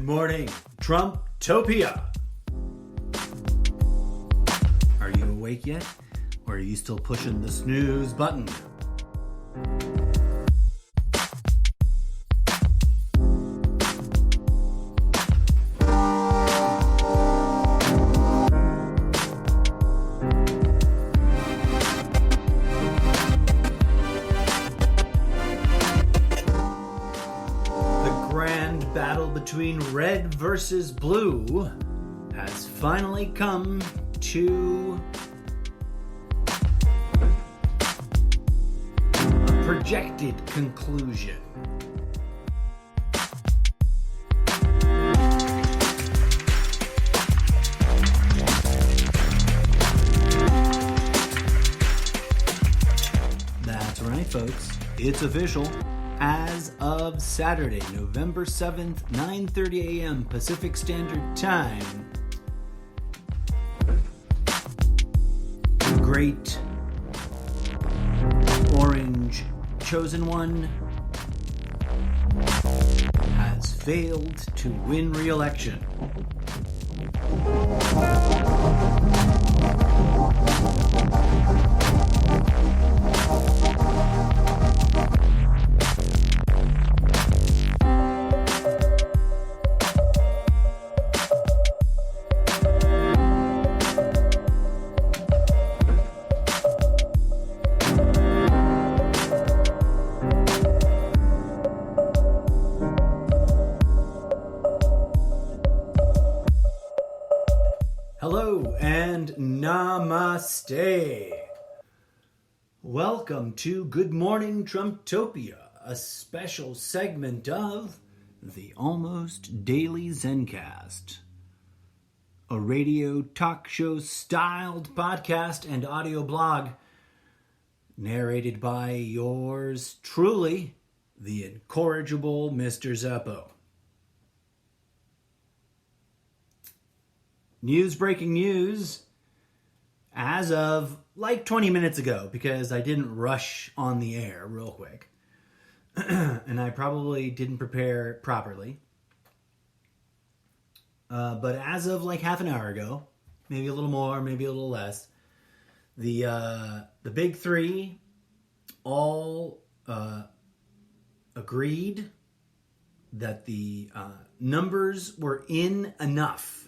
Good morning, Trumptopia. Are you awake yet? Or are you still pushing the snooze button? Between red versus blue has finally come to a projected conclusion. That's right, folks. It's official. As of Saturday, November 7th, 9:30 a.m. Pacific Standard Time, the great orange chosen one has failed to win re-election. Hello and namaste. Welcome to Good Morning Trumptopia, a special segment of the Almost Daily Zencast, a radio talk show styled podcast and audio blog narrated by yours truly, the incorrigible Mr. Zeppo. Breaking news as of like 20 minutes ago, because I didn't rush on the air real quick. And I probably didn't prepare properly. But as of like half an hour ago, maybe a little more, maybe a little less, the big three all agreed that the numbers were in enough,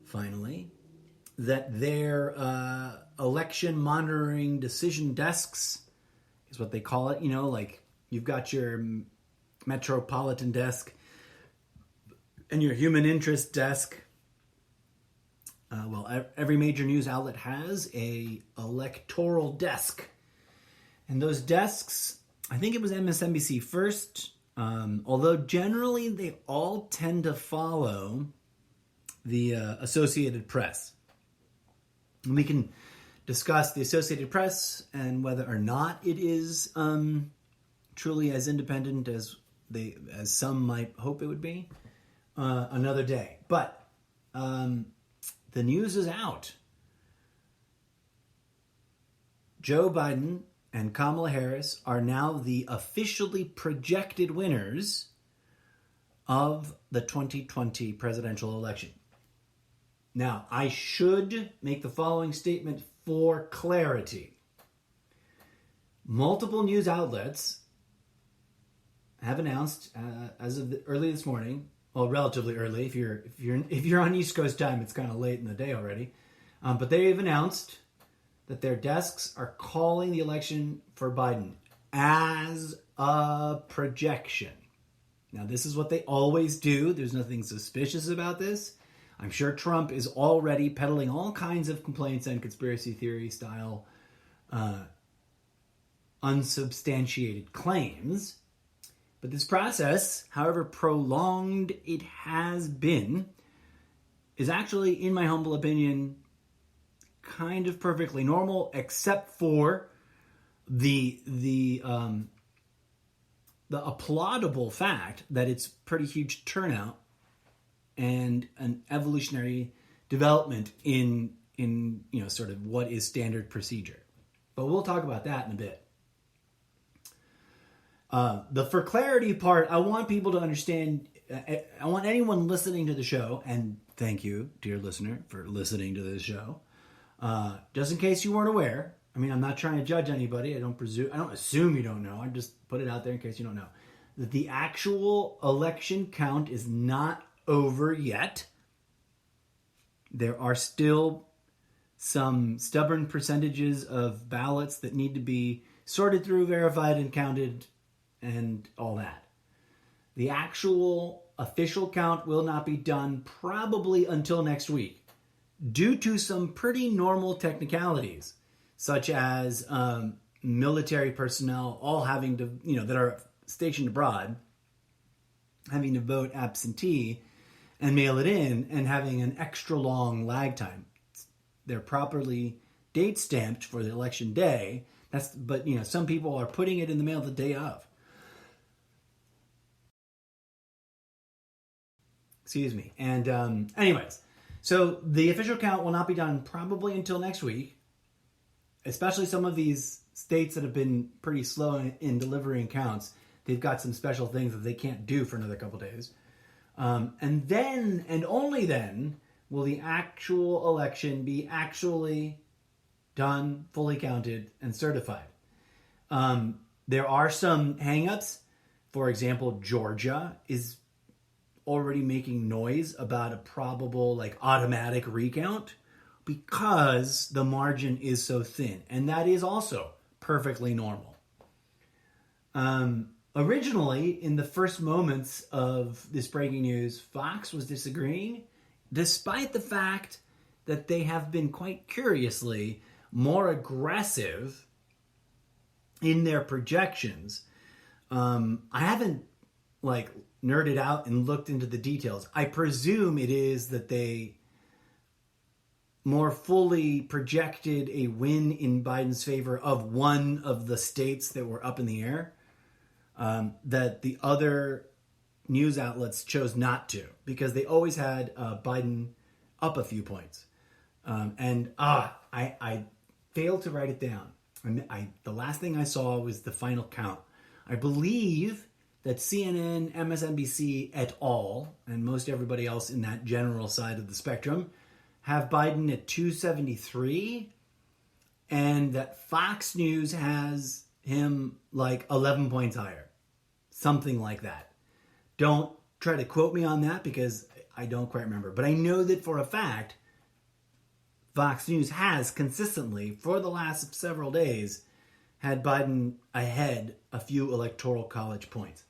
finally, that their election monitoring decision desks is what they call it. You know, like you've got your metropolitan desk and your human interest desk. Every major news outlet has a electoral desk. And those desks, I think it was MSNBC first, although generally they all tend to follow the Associated Press. And we can discuss the Associated Press and whether or not it is truly as independent as some might hope it would be another day. But the news is out. Joe Biden and Kamala Harris are now the officially projected winners of the 2020 presidential election. Now, I should make the following statement for clarity. Multiple news outlets have announced, as of early this morning, well, relatively early. If you're on East Coast time, it's kind of late in the day already. But they've announced that their desks are calling the election for Biden as a projection. Now, this is what they always do. There's nothing suspicious about this. I'm sure Trump is already peddling all kinds of complaints and conspiracy theory style unsubstantiated claims. But this process, however prolonged it has been, is actually, in my humble opinion, kind of perfectly normal, except for the applaudable fact that it's pretty huge turnout and an evolutionary development in sort of what is standard procedure. But we'll talk about that in a bit. The for clarity part, I want people to understand I want anyone listening to the show, and thank you, dear listener, for listening to this show. Just in case you weren't aware, I mean, I'm not trying to judge anybody. I don't assume you don't know. I just put it out there in case you don't know. That the actual election count is not over yet. There are still some stubborn percentages of ballots that need to be sorted through, verified, and counted, and all that. The actual official count will not be done probably until next week, due to some pretty normal technicalities, such as military personnel all having to, that are stationed abroad, having to vote absentee and mail it in, and having an extra long lag time. They're properly date stamped for the election day. But some people are putting it in the mail the day of. Excuse me. And anyways, so the official count will not be done probably until next week, especially some of these states that have been pretty slow in delivering counts. They've got some special things that they can't do for another couple days. And then, and only then, will the actual election be actually done, fully counted, and certified. There are some hangups. For example, Georgia is already making noise about a probable automatic recount because the margin is so thin. And that is also perfectly normal. Originally, in the first moments of this breaking news, Fox was disagreeing, despite the fact that they have been quite curiously more aggressive in their projections. I haven't nerded out and looked into the details. I presume it is that they more fully projected a win in Biden's favor of one of the states that were up in the air, that the other news outlets chose not to, because they always had Biden up a few points. I failed to write it down. The last thing I saw was the final count. I believe that CNN, MSNBC et al., and most everybody else in that general side of the spectrum, have Biden at 273, and that Fox News has him 11 points higher. Something like that. Don't try to quote me on that because I don't quite remember. But I know that for a fact, Fox News has consistently, for the last several days, had Biden ahead a few electoral college points.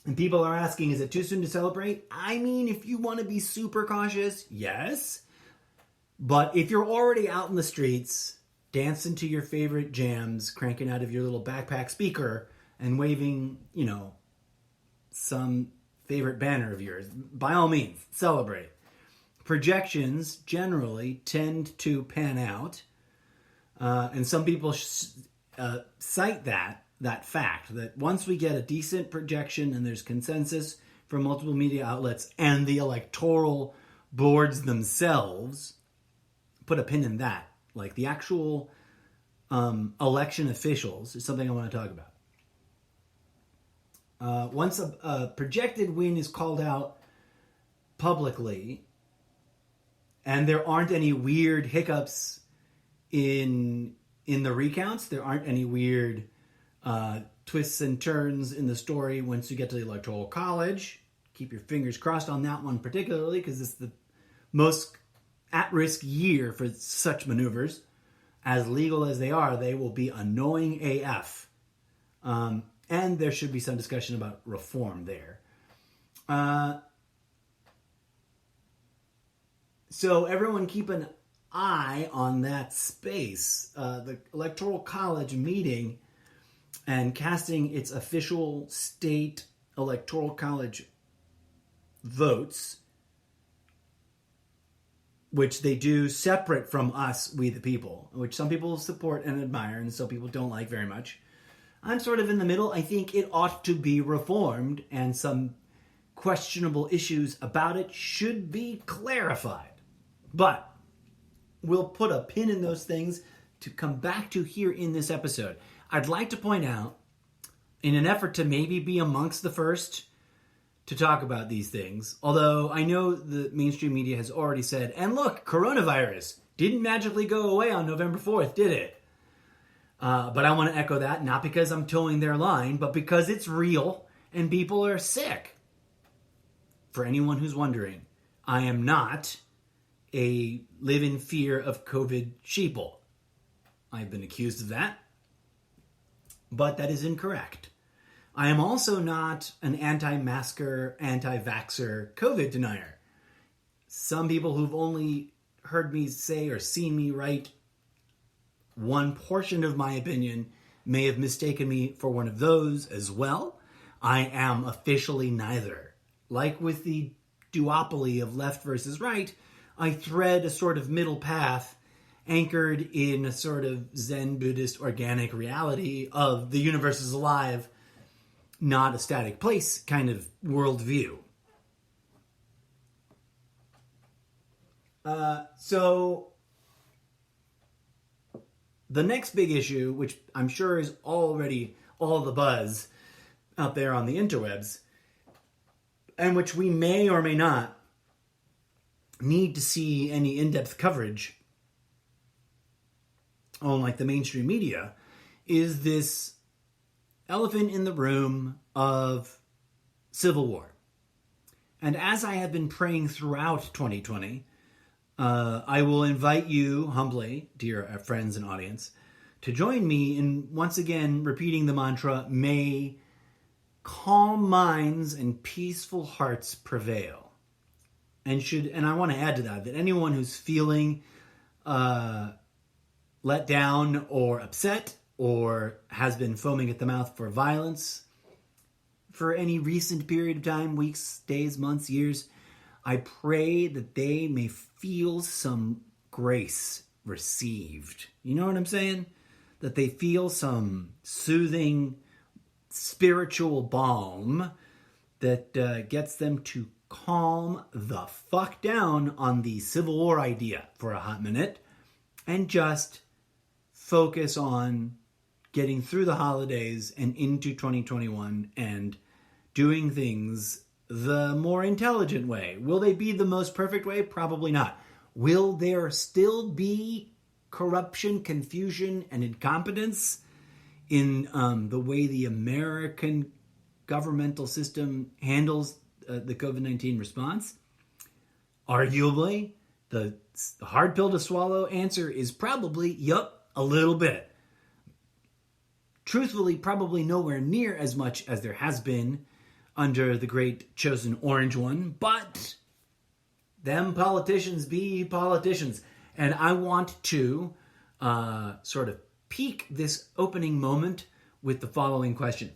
And people are asking, is it too soon to celebrate? I mean, if you want to be super cautious, yes. But if you're already out in the streets, dancing to your favorite jams, cranking out of your little backpack speaker, and waving, some favorite banner of yours, by all means, celebrate. Projections generally tend to pan out. And some people cite that fact, that once we get a decent projection and there's consensus from multiple media outlets and the electoral boards themselves, put a pin in that. The actual election officials is something I want to talk about. Once a projected win is called out publicly, and there aren't any weird hiccups in the recounts, there aren't any weird twists and turns in the story once you get to the Electoral College. Keep your fingers crossed on that one particularly, because it's the most at-risk year for such maneuvers. As legal as they are, they will be annoying AF. And there should be some discussion about reform there. So everyone keep an eye on that space. The Electoral College meeting and casting its official state Electoral College votes, which they do separate from us, we the people, which some people support and admire and some people don't like very much. I'm sort of in the middle. I think it ought to be reformed, and some questionable issues about it should be clarified. But we'll put a pin in those things to come back to here in this episode. I'd like to point out in an effort to maybe be amongst the first to talk about these things. Although I know the mainstream media has already said, and look, coronavirus didn't magically go away on November 4th, did it? But I want to echo that, not because I'm towing their line, but because it's real and people are sick. For anyone who's wondering, I am not a live in fear of COVID sheeple. I've been accused of that, but that is incorrect. I am also not an anti-masker, anti-vaxxer COVID denier. Some people who've only heard me say or seen me write one portion of my opinion may have mistaken me for one of those as well. I am officially neither. Like with the duopoly of left versus right, I thread a sort of middle path anchored in a sort of Zen Buddhist organic reality of the universe is alive, not a static place kind of worldview. So the next big issue, which I'm sure is already all the buzz out there on the interwebs, and which we may or may not need to see any in-depth coverage on like the mainstream media, is this elephant in the room of civil war. And as I have been praying throughout 2020, I will invite you humbly, dear friends and audience, to join me in once again repeating the mantra, may calm minds and peaceful hearts prevail. And I want to add to that anyone who's feeling let down or upset or has been foaming at the mouth for violence for any recent period of time, weeks, days, months, years, I pray that they may feel some grace received. You know what I'm saying? That they feel some soothing spiritual balm that gets them to calm the fuck down on the Civil War idea for a hot minute and just focus on getting through the holidays and into 2021 and doing things the more intelligent way. Will they be the most perfect way? Probably not. Will there still be corruption, confusion, and incompetence in the way the American governmental system handles the COVID-19 response? Arguably, the hard pill to swallow answer is probably, yup, a little bit. Truthfully, probably nowhere near as much as there has been under the great chosen orange one, but them politicians be politicians. And I want to sort of peak this opening moment with the following question.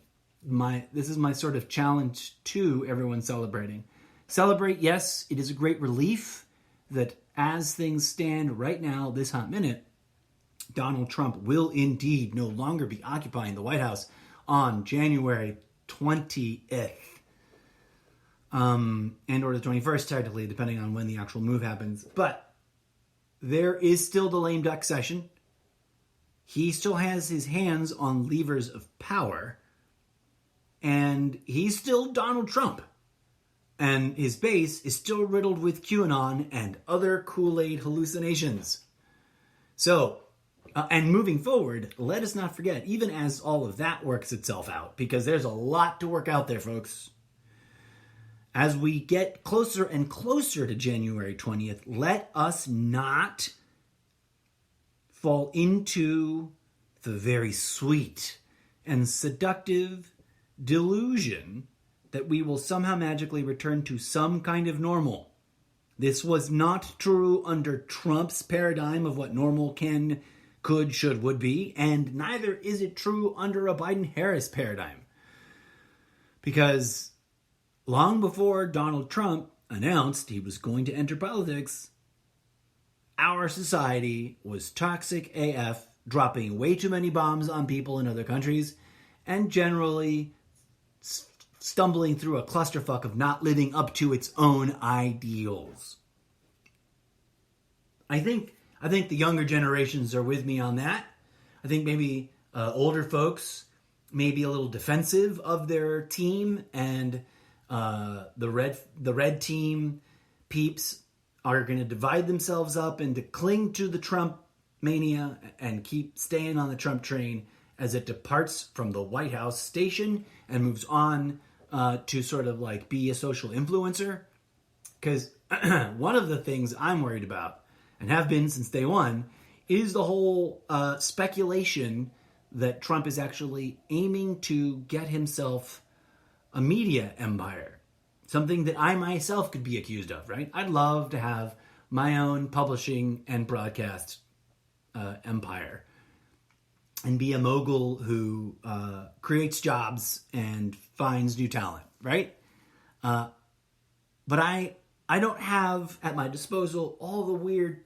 This is my sort of challenge to everyone celebrating. Celebrate, yes, it is a great relief that as things stand right now, this hot minute, Donald Trump will indeed no longer be occupying the White House on January 20th. And or the 21st, technically, depending on when the actual move happens. But there is still the lame duck session. He still has his hands on levers of power. And he's still Donald Trump. And his base is still riddled with QAnon and other Kool-Aid hallucinations. So, and moving forward, let us not forget, even as all of that works itself out, because there's a lot to work out there, folks. As we get closer and closer to January 20th, let us not fall into the very sweet and seductive delusion that we will somehow magically return to some kind of normal. This was not true under Trump's paradigm of what normal can, could, should, would be, and neither is it true under a Biden-Harris paradigm. Because long before Donald Trump announced he was going to enter politics, our society was toxic AF, dropping way too many bombs on people in other countries, and generally stumbling through a clusterfuck of not living up to its own ideals. I think the younger generations are with me on that. I think maybe older folks maybe a little defensive of their team, and the red team peeps are going to divide themselves up and to cling to the Trump mania and keep staying on the Trump train as it departs from the White House station and moves on to sort of like be a social influencer. Because one of the things I'm worried about, and have been since day one, is the whole speculation that Trump is actually aiming to get himself a media empire. Something that I myself could be accused of, right? I'd love to have my own publishing and broadcast empire and be a mogul who creates jobs and finds new talent, right? But I don't have at my disposal all the weird,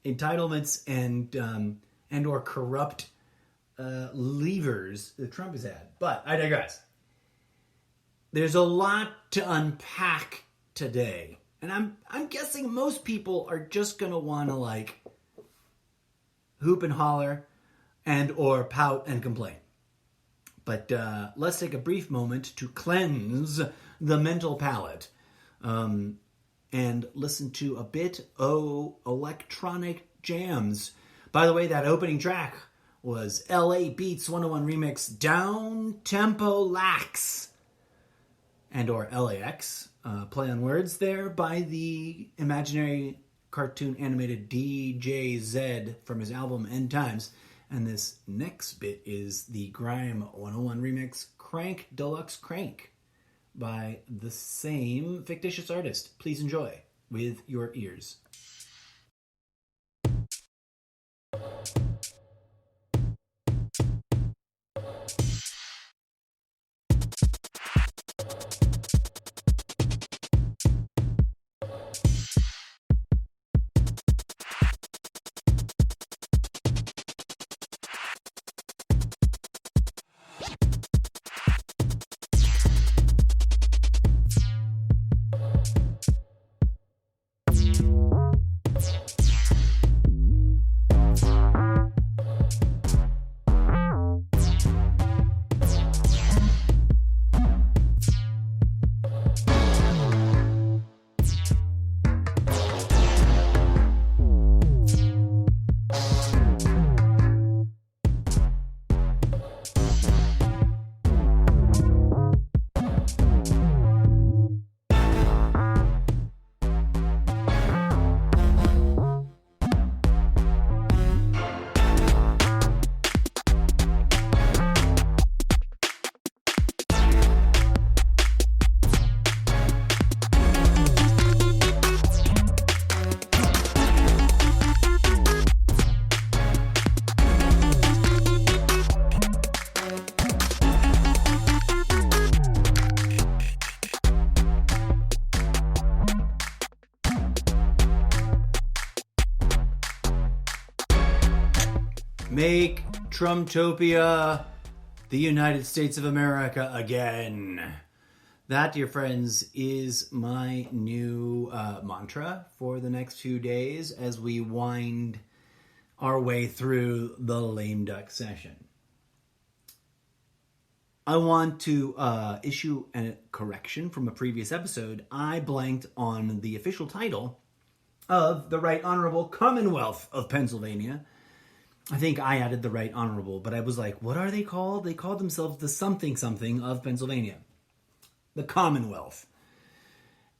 entitlements and or corrupt levers that Trump has had. But I digress. There's a lot to unpack today, and I'm guessing most people are just gonna want to like hoop and holler and or pout and complain. But let's take a brief moment to cleanse the mental palate and listen to a bit of electronic jams. By the way, that opening track was LA Beats 101 remix Down Tempo Lax and or LAX, play on words there, by the imaginary cartoon animated DJ Z from his album End Times. And this next bit is the Grime 101 remix Crank Deluxe Crank by the same fictitious artist. Please enjoy with your ears. Make Trumptopia the United States of America again. That, dear friends, is my new mantra for the next few days as we wind our way through the lame duck session. I want to issue a correction from a previous episode. I blanked on the official title of the Right Honorable Commonwealth of Pennsylvania. I think I added the Right Honorable, but I was like, what are they called? They called themselves the something something of Pennsylvania. The Commonwealth.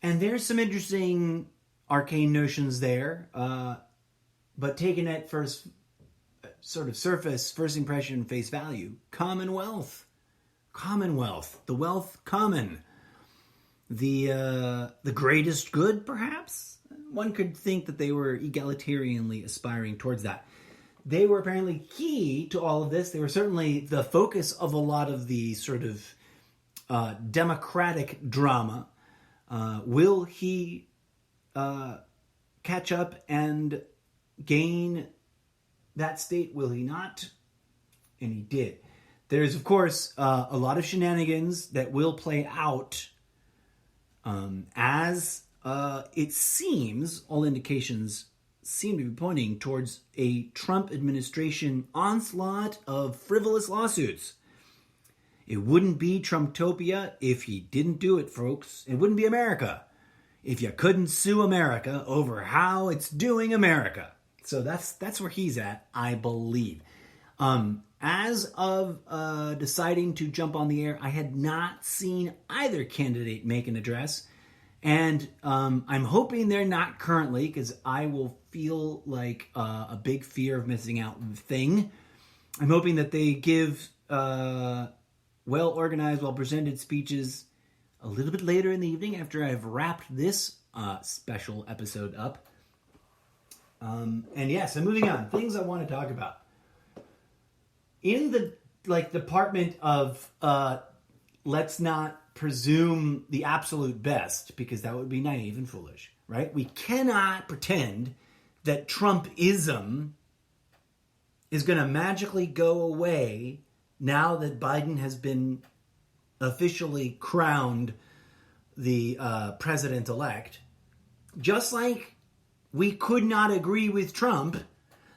And there's some interesting arcane notions there, but taken at first sort of surface, first impression, face value. Commonwealth. Commonwealth. The wealth common. The greatest good, perhaps? One could think that they were egalitarianly aspiring towards that. They were apparently key to all of this. They were certainly the focus of a lot of the sort of democratic drama. Will he catch up and gain that state? Will he not? And he did. There's, of course, a lot of shenanigans that will play out as it seems, all indications seem to be pointing towards a Trump administration onslaught of frivolous lawsuits. It wouldn't be Trumptopia if he didn't do it, folks. It wouldn't be America if you couldn't sue America over how it's doing America. So that's where he's at, I believe. As of deciding to jump on the air, I had not seen either candidate make an address. And I'm hoping they're not currently, because I will feel like a big fear of missing out thing. I'm hoping that they give well-organized, well-presented speeches a little bit later in the evening after I've wrapped this special episode up. And yeah, so moving on. Things I want to talk about. In the department of let's not presume the absolute best, because that would be naive and foolish, right? We cannot pretend that Trumpism is going to magically go away now that Biden has been officially crowned the president-elect. Just like we could not agree with Trump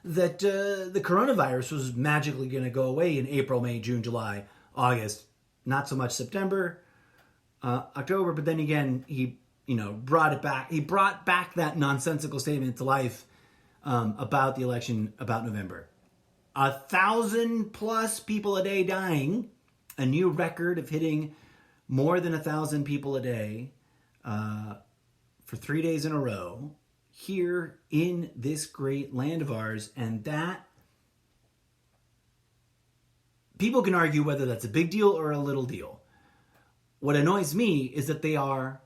that the coronavirus was magically going to go away in April, May, June, July, August, not so much September, October, but then again, he brought it back. He brought back that nonsensical statement to life about the election about November. 1,000+ people a day dying, a new record of hitting more than 1,000 people a day for 3 days in a row here in this great land of ours. And that, people can argue whether that's a big deal or a little deal. What annoys me is that they are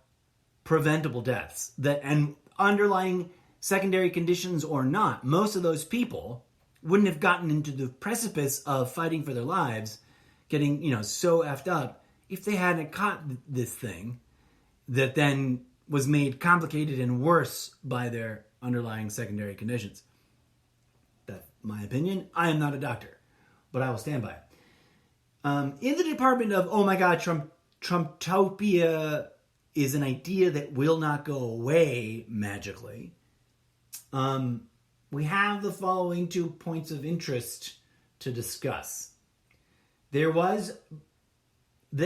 preventable deaths, and underlying secondary conditions or not, most of those people wouldn't have gotten into the precipice of fighting for their lives, getting, so effed up, if they hadn't caught this thing that then was made complicated and worse by their underlying secondary conditions. That's my opinion. I am not a doctor, but I will stand by it. In the department of, oh my God, Trumptopia is an idea that will not go away magically. We have the following 2 points of interest to discuss. There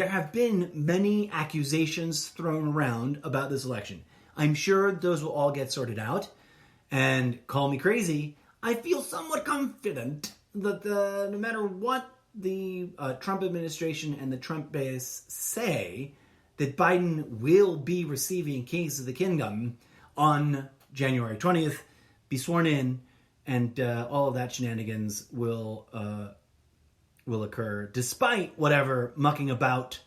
have been many accusations thrown around about this election. I'm sure those will all get sorted out. And call me crazy, I feel somewhat confident that no matter what the Trump administration and the Trump base say, that Biden will be receiving keys of the kingdom on January 20th, be sworn in, and all of that shenanigans will occur, despite whatever mucking about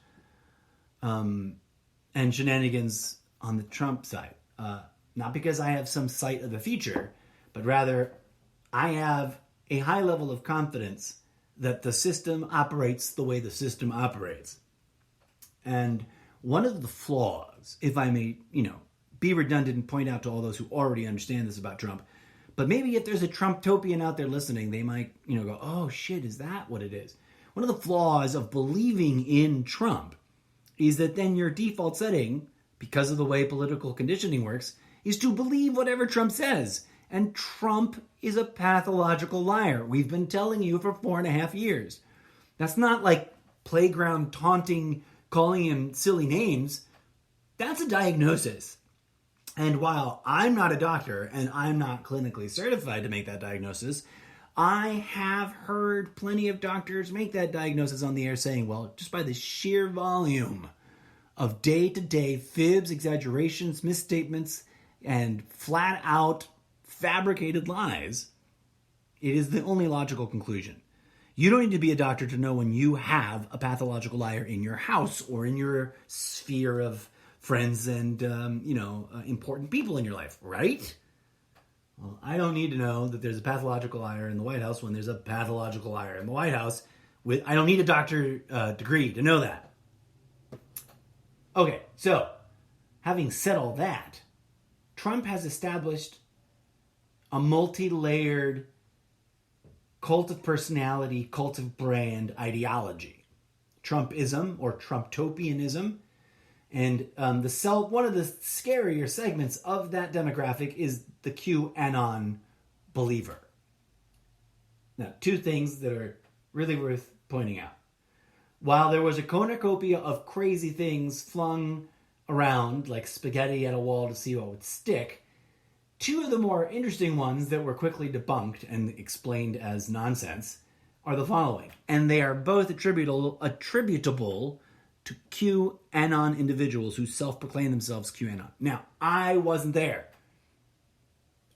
and shenanigans on the Trump side. Not because I have some sight of the future, but rather I have a high level of confidence that the system operates the way the system operates. And one of the flaws, if I may, be redundant and point out to all those who already understand this about Trump, but maybe if there's a Trumptopian out there listening, they might, go, oh shit, is that what it is? One of the flaws of believing in Trump is that then your default setting, because of the way political conditioning works, is to believe whatever Trump says. And Trump is a pathological liar. We've been telling you for 4.5 years. That's not like playground taunting, calling him silly names. That's a diagnosis. And while I'm not a doctor and I'm not clinically certified to make that diagnosis, I have heard plenty of doctors make that diagnosis on the air saying, well, just by the sheer volume of day-to-day fibs, exaggerations, misstatements, and flat-out fabricated lies, it is the only logical conclusion. You don't need to be a doctor to know when you have a pathological liar in your house or in your sphere of friends and, important people in your life, right? Well, I don't need to know that there's a pathological liar in the White House when there's a pathological liar in the White House. I don't need a doctor degree to know that. Okay, so having said all that, Trump has established a multi-layered cult of personality, cult of brand ideology. Trumpism or Trumptopianism. And one of the scarier segments of that demographic is the QAnon believer. Now, two things that are really worth pointing out. While there was a cornucopia of crazy things flung around like spaghetti at a wall to see what would stick, two of the more interesting ones that were quickly debunked and explained as nonsense are the following. And they are both attributable to QAnon individuals who self-proclaim themselves QAnon. Now, I wasn't there.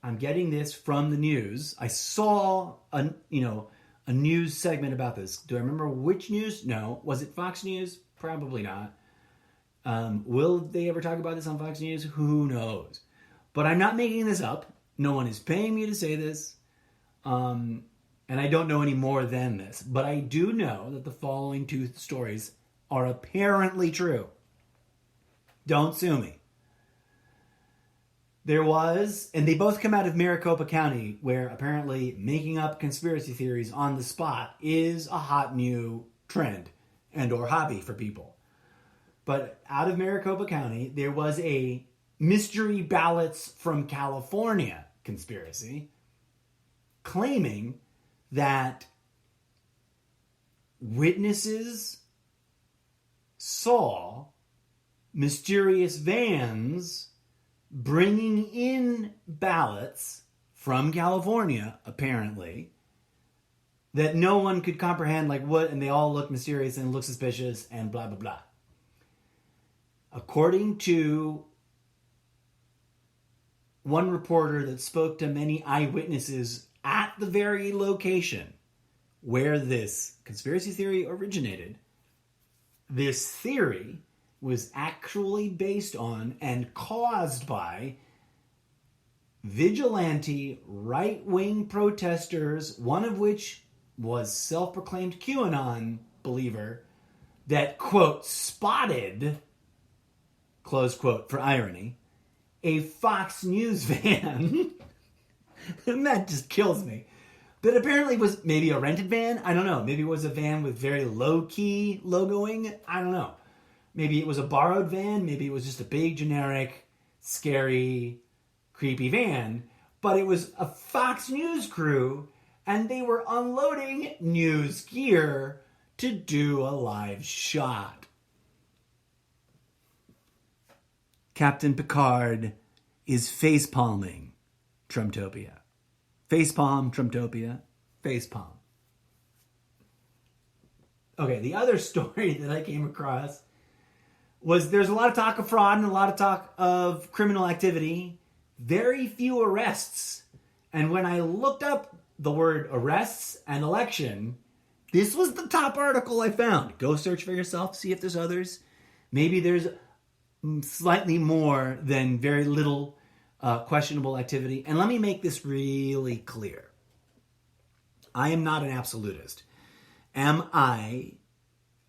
I'm getting this from the news. I saw a news segment about this. Do I remember which news? No. Was it Fox News? Probably not. Will they ever talk about this on Fox News? Who knows? But I'm not making this up. No one is paying me to say this. And I don't know any more than this. But I do know that the following two stories are apparently true. Don't sue me. There was, and they both come out of Maricopa County, where apparently making up conspiracy theories on the spot is a hot new trend and or hobby for people. But out of Maricopa County, there was a mystery ballots from California conspiracy claiming that witnesses saw mysterious vans bringing in ballots from California, apparently, that no one could comprehend, like what, and they all look mysterious and look suspicious and blah, blah, blah. According to one reporter that spoke to many eyewitnesses at the very location where this conspiracy theory originated, this theory was actually based on and caused by vigilante right-wing protesters, one of which was self-proclaimed QAnon believer that, quote, spotted, close quote, for irony, a Fox News van. And that just kills me. That apparently was maybe a rented van. I don't know. Maybe it was a van with very low-key logoing. I don't know. Maybe it was a borrowed van. Maybe it was just a big, generic, scary, creepy van. But it was a Fox News crew, and they were unloading news gear to do a live shot. Captain Picard is facepalming Trumptopia. Facepalm, Trumptopia, facepalm. Okay, the other story that I came across was there's a lot of talk of fraud and a lot of talk of criminal activity. Very few arrests. And when I looked up the word arrests and election, this was the top article I found. Go search for yourself, see if there's others. Maybe there's slightly more than very little questionable activity. And let me make this really clear. I am not an absolutist. Am I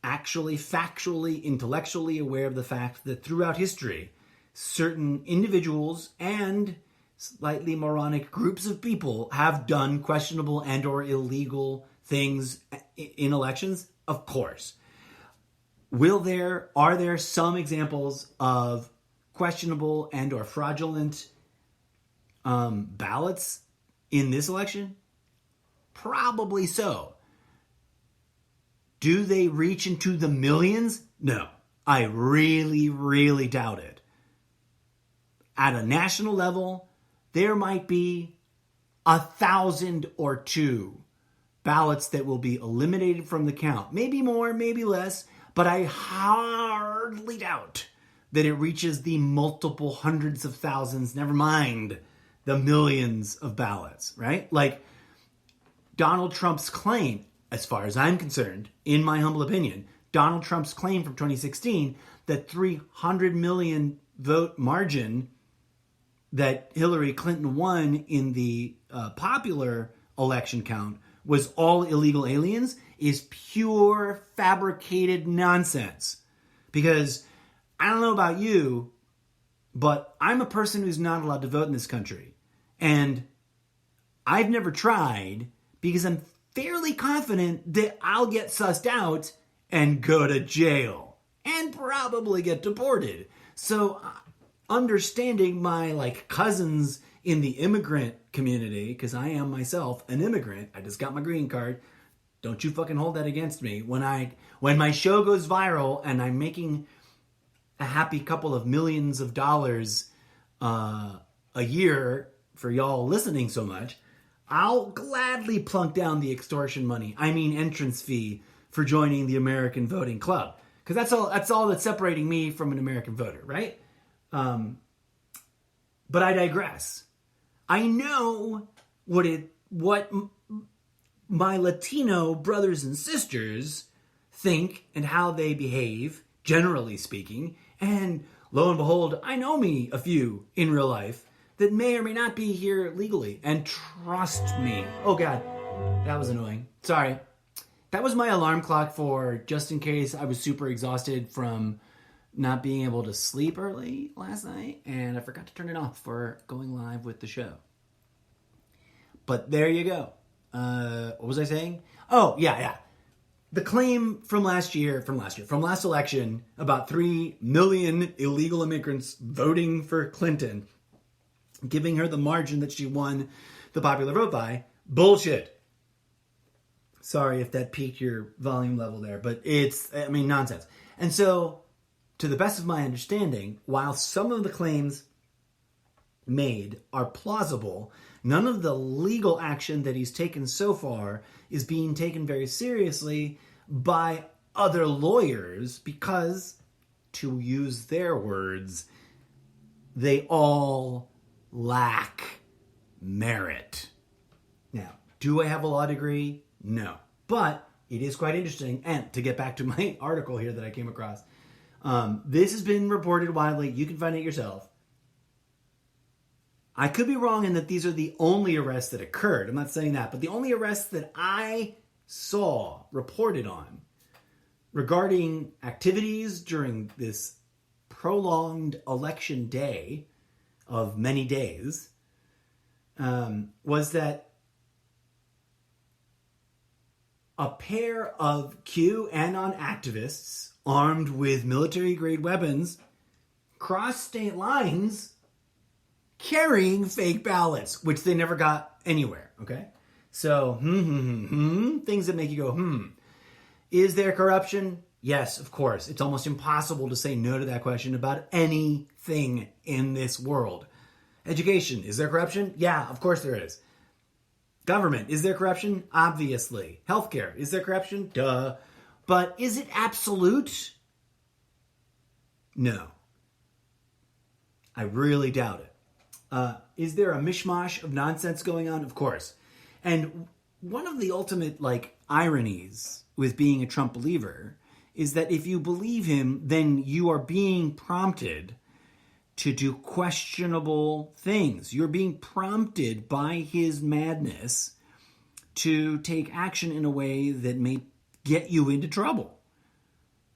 actually factually, intellectually aware of the fact that throughout history, certain individuals and slightly moronic groups of people have done questionable and or illegal things in elections? Of course. Are there some examples of questionable and or fraudulent ballots in this election? Probably so. Do they reach into the millions? No, I really, really doubt it. At a national level, there might be 1,000 or two ballots that will be eliminated from the count. Maybe more, maybe less, but I hardly doubt that it reaches the multiple hundreds of thousands, never mind the millions of ballots, right? Like Donald Trump's claim, as far as I'm concerned, in my humble opinion, Donald Trump's claim from 2016 that 300 million vote margin that Hillary Clinton won in the popular election count was all illegal aliens is pure fabricated nonsense. Because I don't know about you, but I'm a person who's not allowed to vote in this country. And I've never tried because I'm fairly confident that I'll get sussed out and go to jail. and probably get deported. So understanding my like cousins in the immigrant community, because I am myself an immigrant, I just got my green card. Don't you fucking hold that against me. When my show goes viral and I'm making a happy couple of millions of dollars a year for y'all listening so much, I'll gladly plunk down the extortion money. I mean entrance fee for joining the American Voting Club. Because that's all that's separating me from an American voter, right? But I digress. I know what my Latino brothers and sisters think and how they behave, generally speaking. And lo and behold, I know me a few in real life that may or may not be here legally. And trust me. Oh God, that was annoying. Sorry. That was my alarm clock for just in case I was super exhausted from not being able to sleep early last night. And I forgot to turn it off for going live with the show. But there you go. What was I saying? Oh, yeah. The claim from last election, about 3 million illegal immigrants voting for Clinton, giving her the margin that she won the popular vote by, bullshit. Sorry if that piqued your volume level there, but it's nonsense. And so, to the best of my understanding, while some of the claims made are plausible, none of the legal action that he's taken so far is being taken very seriously by other lawyers because, to use their words, they all lack merit. Now, do I have a law degree? No. But it is quite interesting. And to get back to my article here that I came across, this has been reported widely. You can find it yourself. I could be wrong in that these are the only arrests that occurred. I'm not saying that. But the only arrests that I saw reported on regarding activities during this prolonged election day of many days was that a pair of QAnon activists armed with military-grade weapons crossed state lines carrying fake ballots, which they never got anywhere, okay? So, things that make you go, Is there corruption? Yes, of course. It's almost impossible to say no to that question about anything in this world. Education, is there corruption? Yeah, of course there is. Government, is there corruption? Obviously. Healthcare, is there corruption? Duh. But is it absolute? No. I really doubt it. Is there a mishmash of nonsense going on? Of course. And one of the ultimate, ironies with being a Trump believer is that if you believe him, then you are being prompted to do questionable things. You're being prompted by his madness to take action in a way that may get you into trouble.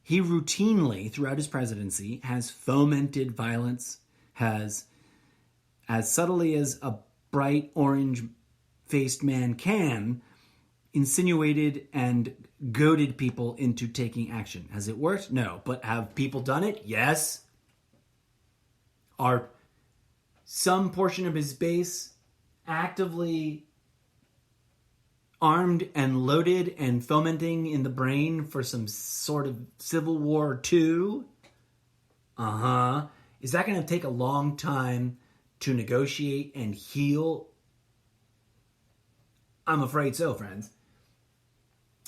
He routinely, throughout his presidency, has fomented violence, has, as subtly as a bright orange-faced man can, insinuated and goaded people into taking action. Has it worked? No. But have people done it? Yes. Are some portion of his base actively armed and loaded and fomenting in the brain for some sort of civil war too? Is that going to take a long time to negotiate and heal? I'm afraid so, friends.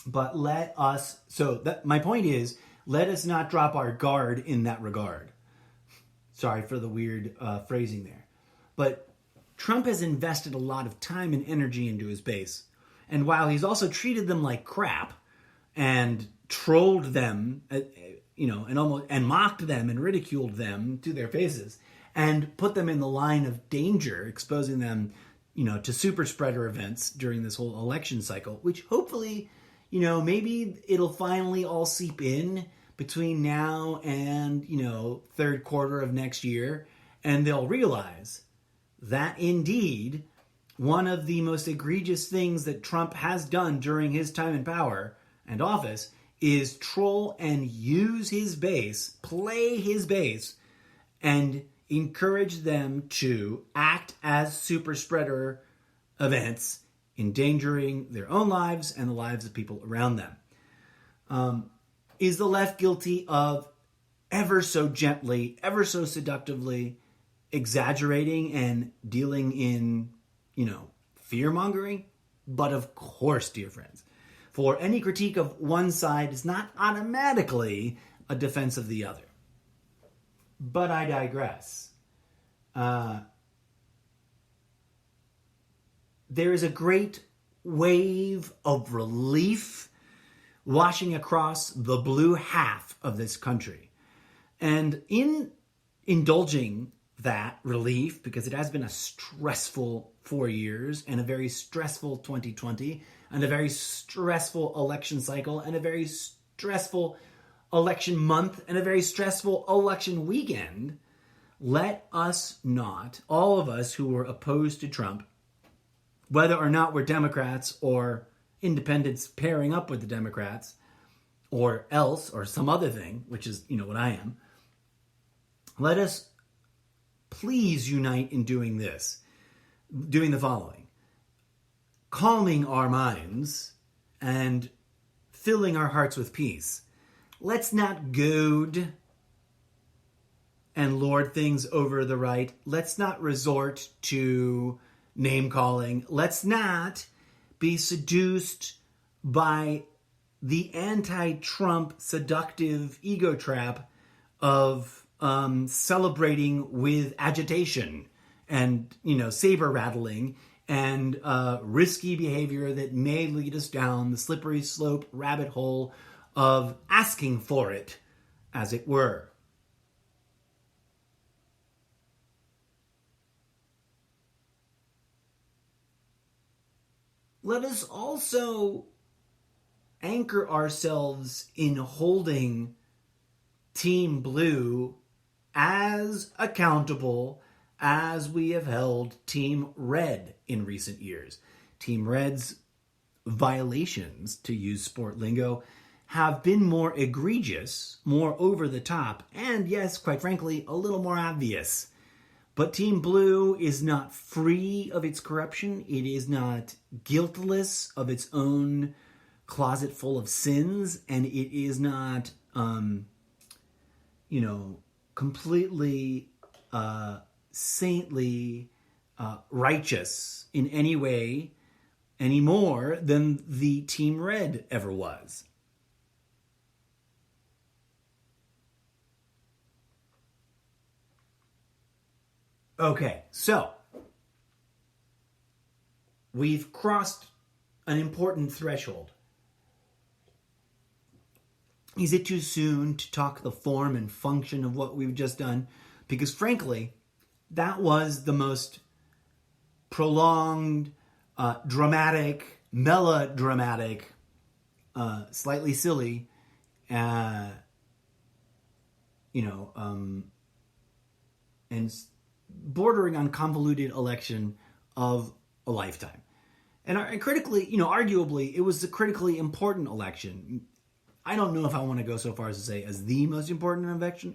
But my point is, let us not drop our guard in that regard. Sorry for the weird phrasing there. But Trump has invested a lot of time and energy into his base. And while he's also treated them like crap and trolled them, and mocked them and ridiculed them to their faces and put them in the line of danger, exposing them, to super spreader events during this whole election cycle, which hopefully, maybe it'll finally all seep in between now and, third quarter of next year, and they'll realize that indeed one of the most egregious things that Trump has done during his time in power and office is troll and use his base, play his base, and encourage them to act as super spreader events, endangering their own lives and the lives of people around them. Is the left guilty of ever so gently, ever so seductively exaggerating and dealing in, fear-mongering? But of course, dear friends, for any critique of one side is not automatically a defense of the other. But I digress. There is a great wave of relief washing across the blue half of this country. And in indulging that relief, because it has been a stressful 4 years and a very stressful 2020 and a very stressful election cycle and a very stressful election month and a very stressful election weekend, let us not, all of us who were opposed to Trump, whether or not we're Democrats or independents pairing up with the Democrats or else or some other thing, which is, what I am, let us please unite in doing the following: calming our minds and filling our hearts with peace. Let's not goad and lord things over the right. Let's not resort to name calling. Let's not be seduced by the anti-Trump seductive ego trap of celebrating with agitation and, saber rattling and risky behavior that may lead us down the slippery slope rabbit hole of asking for it, as it were. Let us also anchor ourselves in holding Team Blue as accountable as we have held Team Red in recent years. Team Red's violations, to use sport lingo, have been more egregious, more over the top, and yes, quite frankly, a little more obvious. But Team Blue is not free of its corruption. It is not guiltless of its own closet full of sins, and it is not, completely saintly, righteous in any way, any more than the Team Red ever was. Okay, so we've crossed an important threshold. Is it too soon to talk the form and function of what we've just done? Because frankly, that was the most prolonged, dramatic, melodramatic, slightly silly, and bordering on convoluted election of a lifetime. And critically, arguably, it was a critically important election. I don't know if I want to go so far as to say as the most important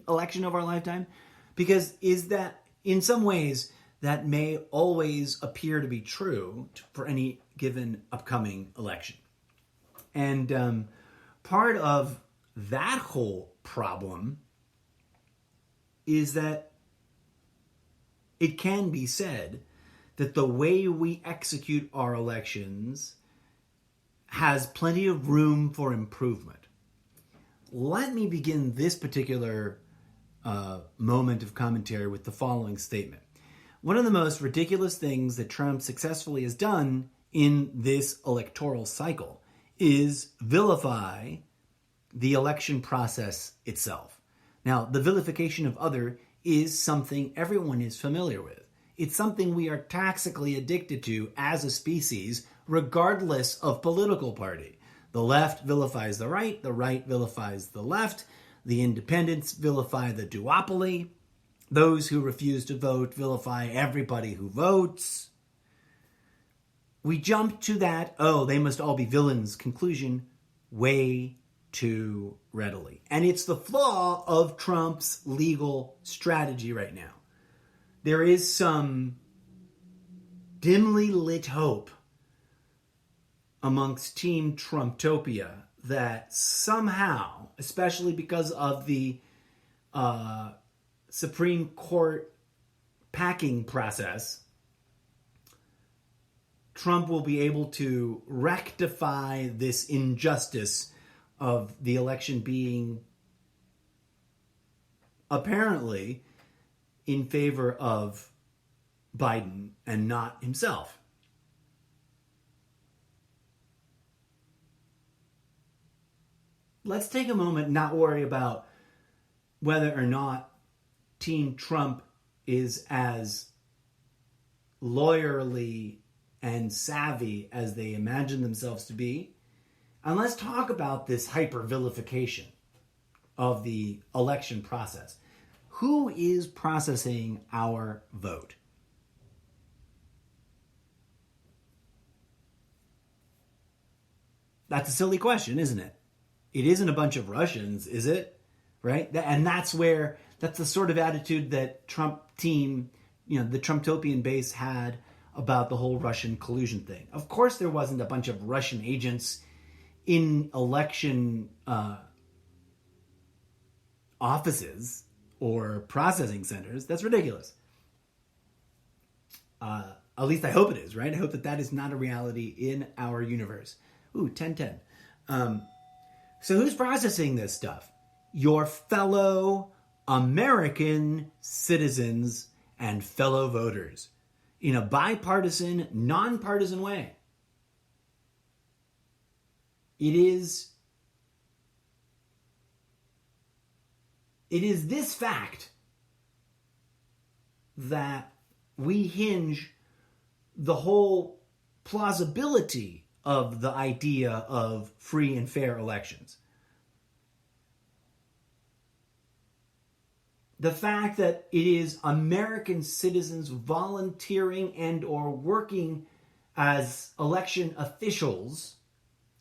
election of our lifetime, because is that, in some ways, that may always appear to be true for any given upcoming election. And part of that whole problem is that it can be said that the way we execute our elections has plenty of room for improvement. Let me begin this particular moment of commentary with the following statement. One of the most ridiculous things that Trump successfully has done in this electoral cycle is vilify the election process itself. Now, the vilification of other is something everyone is familiar with. It's something we are toxically addicted to as a species, regardless of political party. The left vilifies the right vilifies the left, the independents vilify the duopoly, those who refuse to vote vilify everybody who votes. We jump to that, they must all be villains conclusion way too readily. And it's the flaw of Trump's legal strategy right now. There is some dimly lit hope amongst Team Trumptopia that somehow, especially because of the Supreme Court packing process, Trump will be able to rectify this injustice of the election being apparently in favor of Biden and not himself. Let's take a moment and not worry about whether or not Team Trump is as lawyerly and savvy as they imagine themselves to be. And let's talk about this hyper-vilification of the election process. Who is processing our vote? That's a silly question, isn't it? It isn't a bunch of Russians, is it? Right? And that's the sort of attitude that Trump team, the Trumptopian base had about the whole Russian collusion thing. Of course there wasn't a bunch of Russian agents in election offices or processing centers. That's ridiculous. At least I hope it is, right? I hope that is not a reality in our universe. Ooh, 10-10. So who's processing this stuff? Your fellow American citizens and fellow voters in a bipartisan, nonpartisan way. It is this fact that we hinge the whole plausibility of the idea of free and fair elections. The fact that it is American citizens volunteering and or working as election officials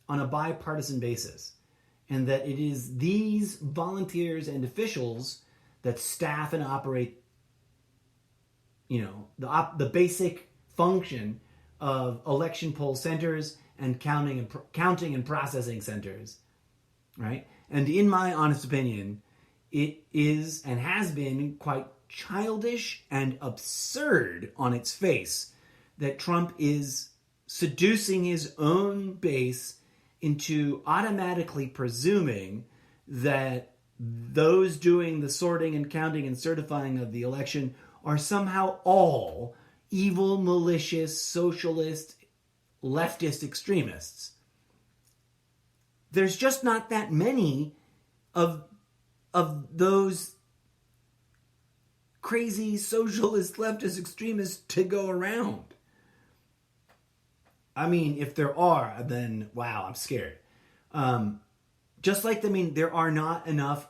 on a bipartisan basis. And that it is these volunteers and officials that staff and operate, the basic function of election poll centers and counting and processing centers, right? And in my honest opinion, it is and has been quite childish and absurd on its face that Trump is seducing his own base into automatically presuming that those doing the sorting and counting and certifying of the election are somehow all evil, malicious, socialist, leftist extremists. There's just not that many of those crazy socialist, leftist extremists to go around. I mean, if there are, then wow, I'm scared. Just like, there are not enough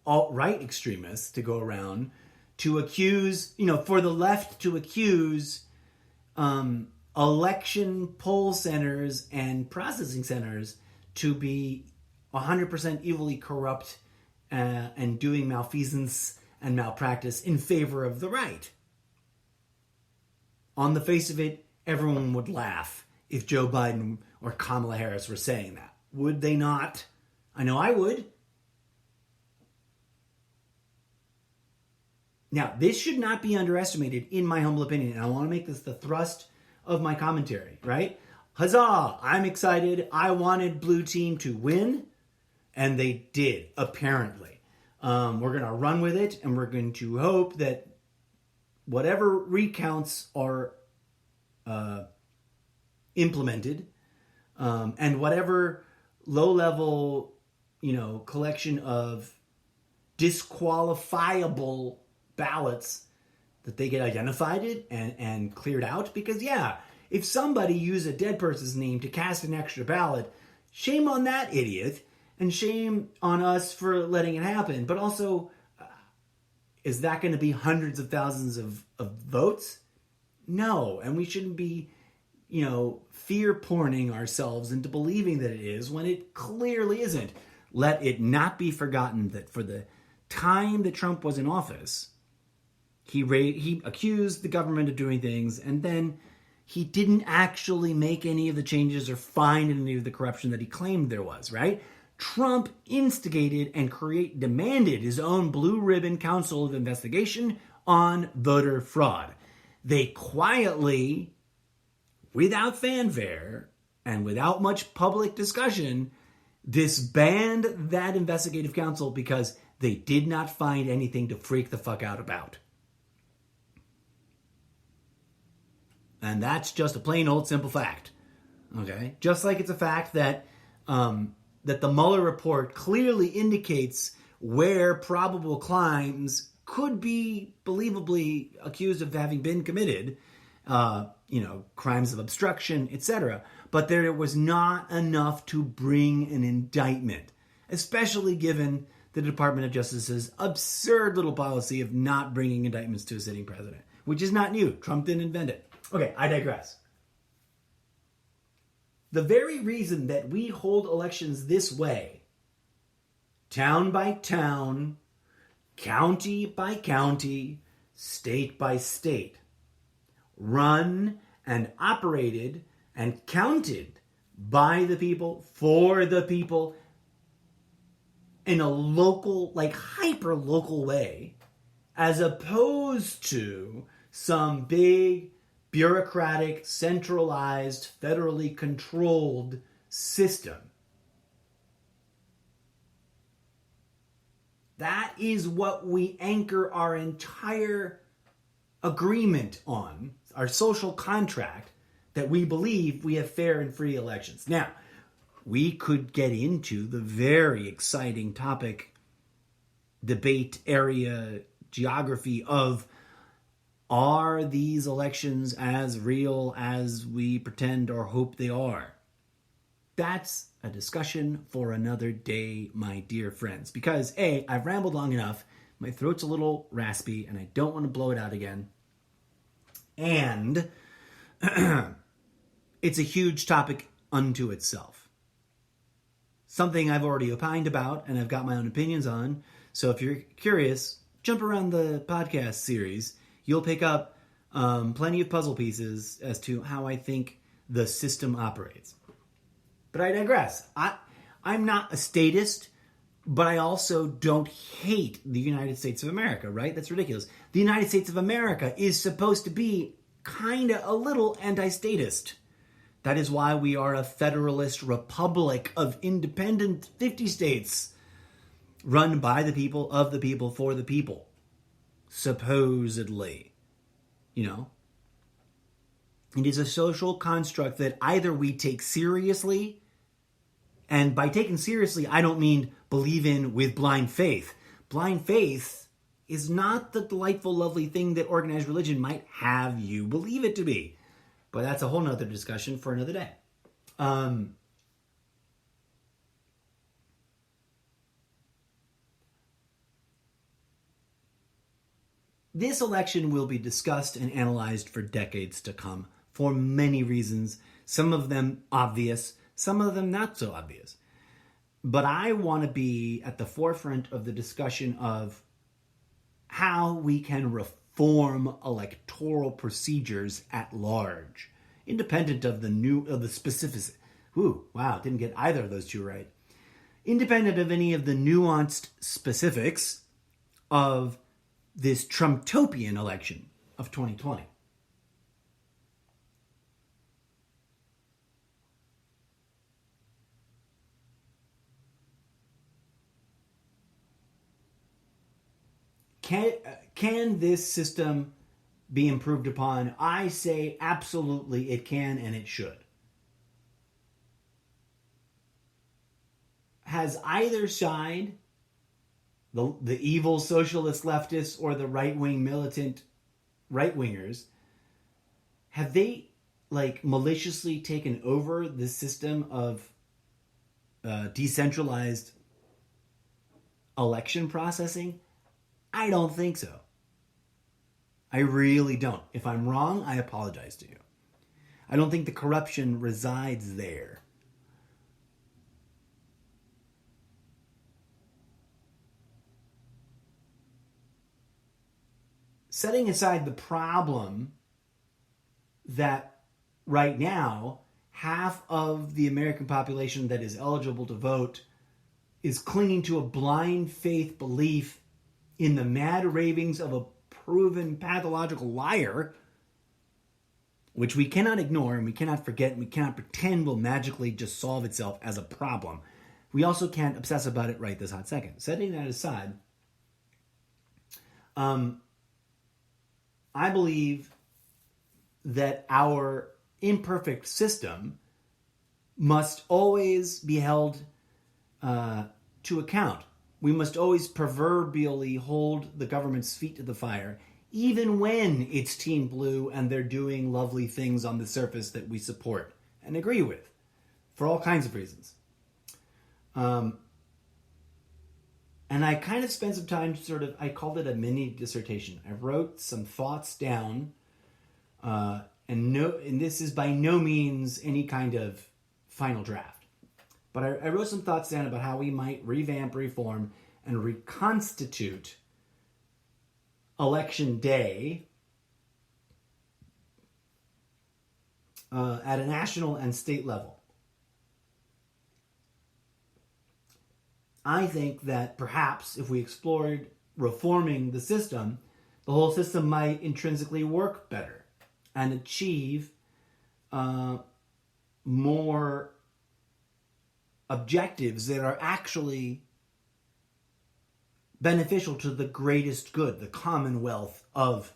alt-right extremists to go around to accuse, for the left to accuse election poll centers and processing centers to be 100% evilly corrupt and doing malfeasance and malpractice in favor of the right. On the face of it, everyone would laugh if Joe Biden or Kamala Harris were saying that. Would they not? I know I would. Now, this should not be underestimated, in my humble opinion, and I want to make this the thrust of my commentary, right? Huzzah! I'm excited. I wanted Blue Team to win, and they did, apparently. We're going to run with it, and we're going to hope that whatever recounts are implemented, and whatever low-level, collection of disqualifiable ballots that they get identified and cleared out. Because, if somebody used a dead person's name to cast an extra ballot, shame on that idiot, and shame on us for letting it happen. But also, is that going to be hundreds of thousands of votes? No, and we shouldn't be, fear-porning ourselves into believing that it is when it clearly isn't. let it not be forgotten that for the time that Trump was in office, he accused the government of doing things, and then he didn't actually make any of the changes or find any of the corruption that he claimed there was, right? Trump instigated and demanded his own Blue Ribbon Council of Investigation on voter fraud. They quietly, without fanfare and without much public discussion, disbanded that investigative council because they did not find anything to freak the fuck out about. And that's just a plain old simple fact. Okay? Just like it's a fact that that the Mueller report clearly indicates where probable crimes could be believably accused of having been committed, crimes of obstruction, etc. But there was not enough to bring an indictment, especially given the Department of Justice's absurd little policy of not bringing indictments to a sitting president, which is not new. Trump didn't invent it. Okay, I digress. The very reason that we hold elections this way, town by town, county by county, state by state, run and operated and counted by the people, for the people, in a local, like hyper-local way, as opposed to some big, bureaucratic, centralized, federally controlled system. That is what we anchor our entire agreement on, our social contract, that we believe we have fair and free elections. Now, we could get into the very exciting topic, debate area, geography of, are these elections as real as we pretend or hope they are? That's a discussion for another day, my dear friends. Because A, I've rambled long enough, my throat's a little raspy, and I don't want to blow it out again. And it's a huge topic unto itself. Something I've already opined about, and I've got my own opinions on. So if you're curious, jump around the podcast series. You'll pick up plenty of puzzle pieces as to how I think the system operates. But I digress. I'm not a statist, but I also don't hate the United States of America, right? That's ridiculous. The United States of America is supposed to be kind of a little anti-statist. That is why we are a federalist republic of independent 50 states run by the people, of the people, for the people. Supposedly. It is a social construct that either we take seriously, and by taking seriously, I don't mean believe in with blind faith. Blind faith is not the delightful, lovely thing that organized religion might have you believe it to be. But that's a whole nother discussion for another day. This election will be discussed and analyzed for decades to come for many reasons, some of them obvious, some of them not so obvious. But I want to be at the forefront of the discussion of how we can reform electoral procedures at large, independent of the specifics. Ooh, wow, didn't get either of those two right. Independent of any of the nuanced specifics of this Trumptopian election of 2020. Can this system be improved upon? I say absolutely it can and it should. Has either side, the evil socialist leftists or the right-wing militant right-wingers, have they maliciously taken over the system of decentralized election processing? I don't think so. I really don't. If I'm wrong, I apologize to you. I don't think the corruption resides there. setting aside the problem that right now half of the American population that is eligible to vote is clinging to a blind faith belief in the mad ravings of a proven pathological liar, which we cannot ignore and we cannot forget and we cannot pretend will magically just solve itself as a problem. We also can't obsess about it right this hot second. Setting that aside, I believe that our imperfect system must always be held to account. We must always proverbially hold the government's feet to the fire, even when it's Team Blue and they're doing lovely things on the surface that we support and agree with, for all kinds of reasons. And I kind of spent some time I called it a mini dissertation. I wrote some thoughts down, and this is by no means any kind of final draft. But I wrote some thoughts down about how we might revamp, reform, and reconstitute Election Day at a national and state level. I think that perhaps if we explored reforming the system, the whole system might intrinsically work better and achieve more objectives that are actually beneficial to the greatest good, the commonwealth of,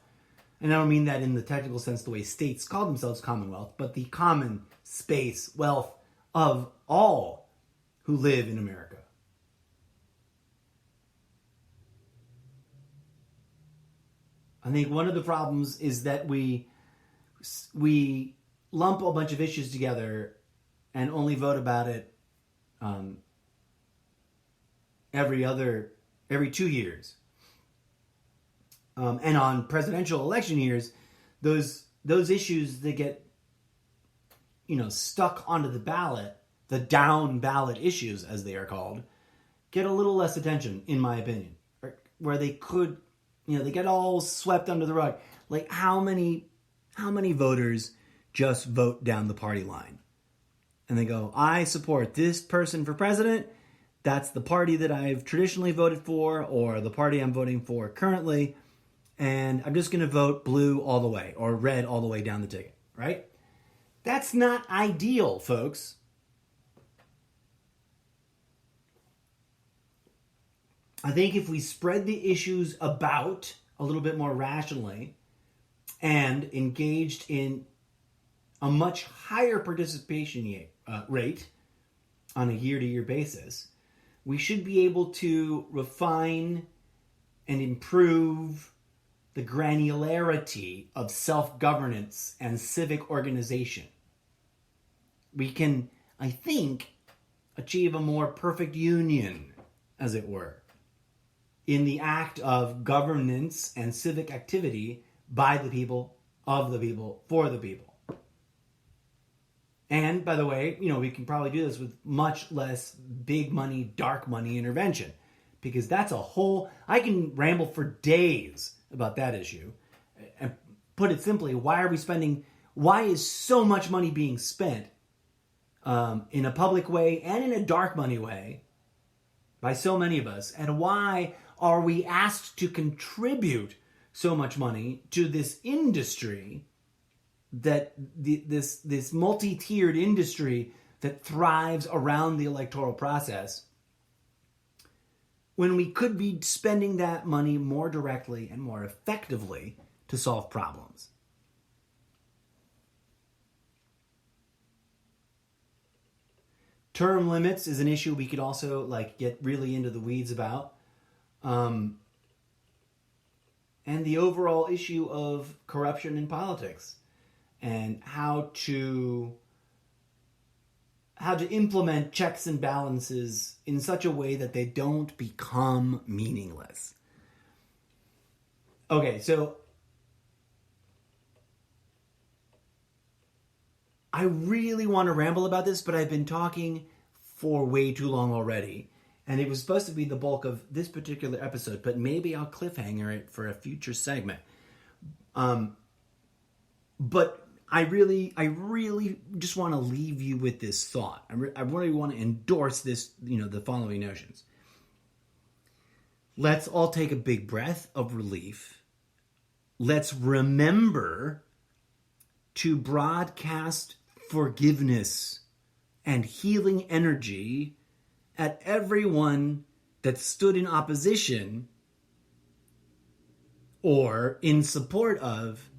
and I don't mean that in the technical sense the way states call themselves commonwealth, but the common space, wealth of all who live in America. I think one of the problems is that we lump a bunch of issues together and only vote about it every 2 years. And on presidential election years, those issues that get stuck onto the ballot, the down ballot issues as they are called, get a little less attention, in my opinion. Where they could, they get all swept under the rug. Like how many voters just vote down the party line? And they go, I support this person for president. That's the party that I've traditionally voted for, or the party I'm voting for currently. And I'm just going to vote blue all the way, or red all the way down the ticket, right? That's not ideal, folks. I think if we spread the issues about a little bit more rationally and engaged in a much higher participation rate on a year-to-year basis, we should be able to refine and improve the granularity of self-governance and civic organization. We can, I think, achieve a more perfect union, as it were, in the act of governance and civic activity by the people, of the people, for the people. And, by the way, we can probably do this with much less big money, dark money intervention. Because that's a whole... I can ramble for days about that issue. And put it simply, why is so much money being spent in a public way and in a dark money way by so many of us? And why are we asked to contribute so much money to this industry, that this multi-tiered industry that thrives around the electoral process, when we could be spending that money more directly and more effectively to solve problems? Term limits is an issue we could also get really into the weeds about. And the overall issue of corruption in politics and how to implement checks and balances in such a way that they don't become meaningless. Okay, so I really want to ramble about this, but I've been talking for way too long already. And it was supposed to be the bulk of this particular episode, but maybe I'll cliffhanger it for a future segment. But I really just want to leave you with this thought. I really want to endorse this, the following notions. Let's all take a big breath of relief. Let's remember to broadcast forgiveness and healing energy at everyone that stood in opposition or in support of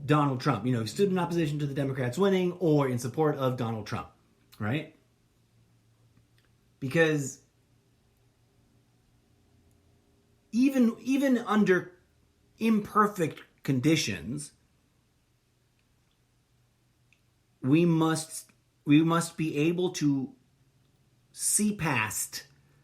Donald Trump. Stood in opposition to the Democrats winning or in support of Donald Trump, right? Because even under imperfect conditions, we must be able to see past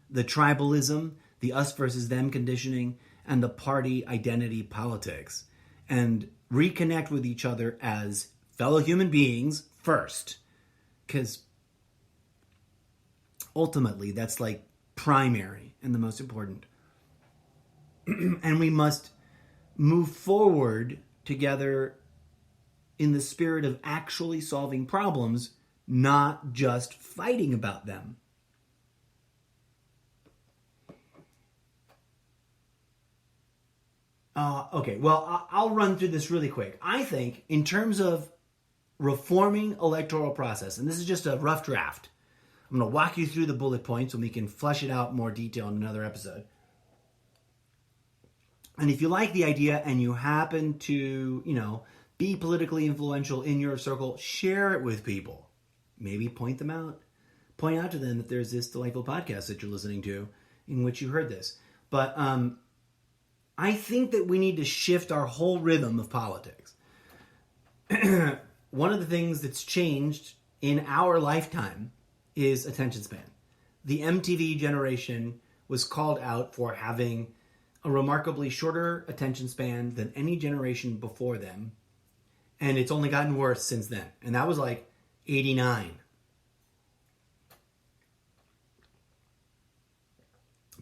the tribalism, the us versus them conditioning, and the party identity politics, and reconnect with each other as fellow human beings first. Because ultimately, that's like primary and the most important. And we must move forward together in the spirit of actually solving problems, not just fighting about them. Okay, well, I'll run through this really quick. I think in terms of reforming electoral process, and this is just a rough draft, I'm going to walk you through the bullet points and we can flesh it out in more detail in another episode. And if you like the idea and you happen to, be politically influential in your circle, share it with people. Maybe point out to them that there's this delightful podcast that you're listening to in which you heard this. But I think that we need to shift our whole rhythm of politics. One of the things that's changed in our lifetime is attention span. The MTV generation was called out for having a remarkably shorter attention span than any generation before them. And it's only gotten worse since then. And that was like 89.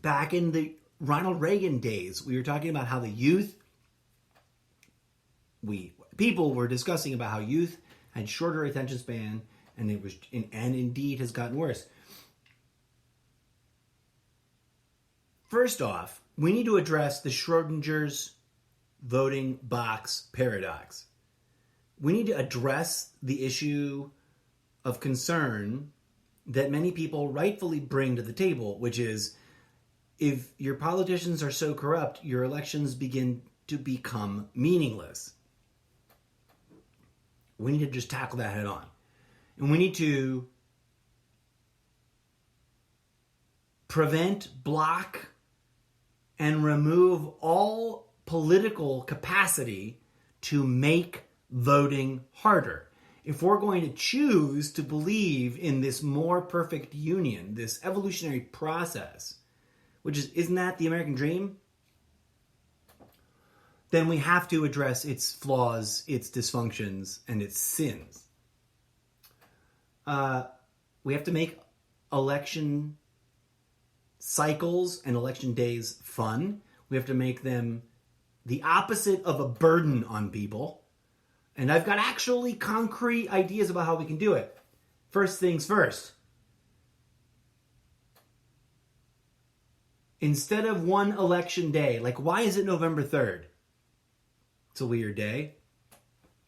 Back in the Ronald Reagan days, we were talking about how the youth, people were discussing about how youth had shorter attention span, and indeed has gotten worse. First off, we need to address the Schrodinger's voting box paradox. We need to address the issue of concern that many people rightfully bring to the table, which is, if your politicians are so corrupt, your elections begin to become meaningless. We need to just tackle that head on. And we need to prevent, block, and remove all political capacity to make voting harder. If we're going to choose to believe in this more perfect union, this evolutionary process, isn't that the American dream? Then we have to address its flaws, its dysfunctions, and its sins. We have to make election cycles and election days fun. We have to make them the opposite of a burden on people. And I've got actually concrete ideas about how we can do it. First things first. Instead of one election day, like, why is it November 3rd? It's a weird day.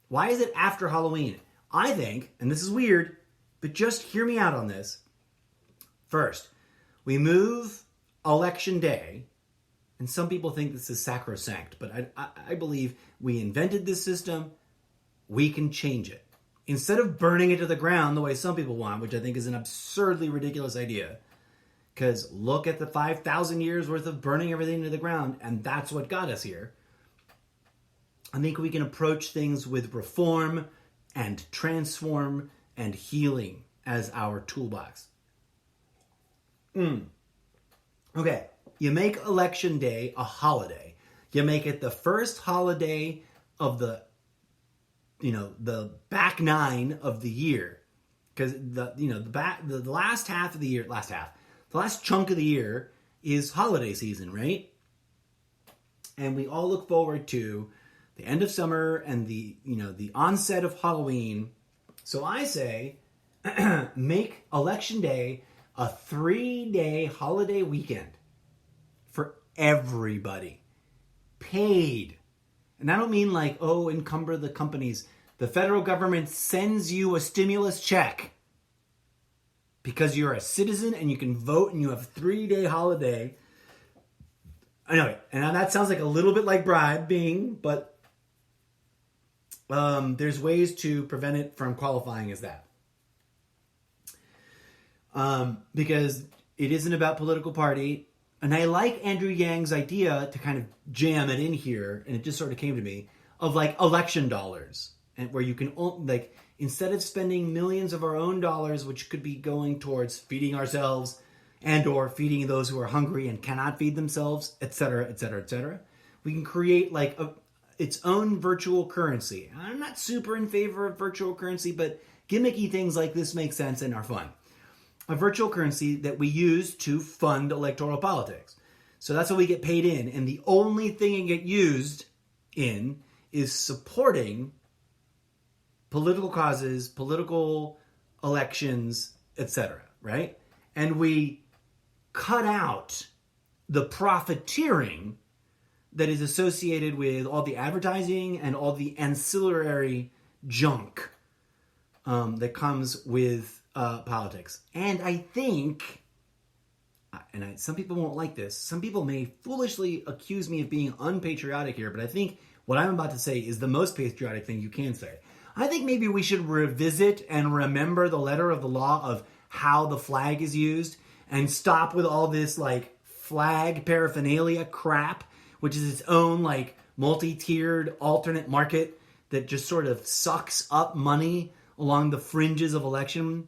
Why is it after Halloween? I think, and this is weird, but just hear me out on this. First, we move election day, and some people think this is sacrosanct, but I believe we invented this system. We can change it. Instead of burning it to the ground the way some people want, which I think is an absurdly ridiculous idea, because look at the 5,000 years worth of burning everything to the ground, and that's what got us here. I think we can approach things with reform and transform and healing as our toolbox. Okay, you make election day a holiday. You make it the first holiday of the back nine of the year. Because the last half of the year, the last chunk of the year is holiday season, right? And we all look forward to the end of summer and the onset of Halloween. So I say, make Election Day a 3-day holiday weekend for everybody. Paid. And I don't mean like, encumber the companies. The federal government sends you a stimulus check because you're a citizen and you can vote and you have a 3-day holiday. I know, and that sounds like a little bit like bribing, but there's ways to prevent it from qualifying as that. Because it isn't about political party. And I like Andrew Yang's idea to kind of jam it in here, and it just sort of came to me, of like election dollars. And where you can, like, instead of spending millions of our own dollars, which could be going towards feeding ourselves and or feeding those who are hungry and cannot feed themselves, etc., etc., etc., we can create like its own virtual currency. I'm not super in favor of virtual currency, but gimmicky things like this make sense and are fun. A virtual currency that we use to fund electoral politics. So that's what we get paid in. And the only thing it get used in is supporting political causes, political elections, etc., right? And we cut out the profiteering that is associated with all the advertising and all the ancillary junk that comes with politics. And I think, some people won't like this, some people may foolishly accuse me of being unpatriotic here, but I think what I'm about to say is the most patriotic thing you can say. I think maybe we should revisit and remember the letter of the law of how the flag is used and stop with all this like flag paraphernalia crap, which is its own like multi-tiered alternate market that just sort of sucks up money along the fringes of election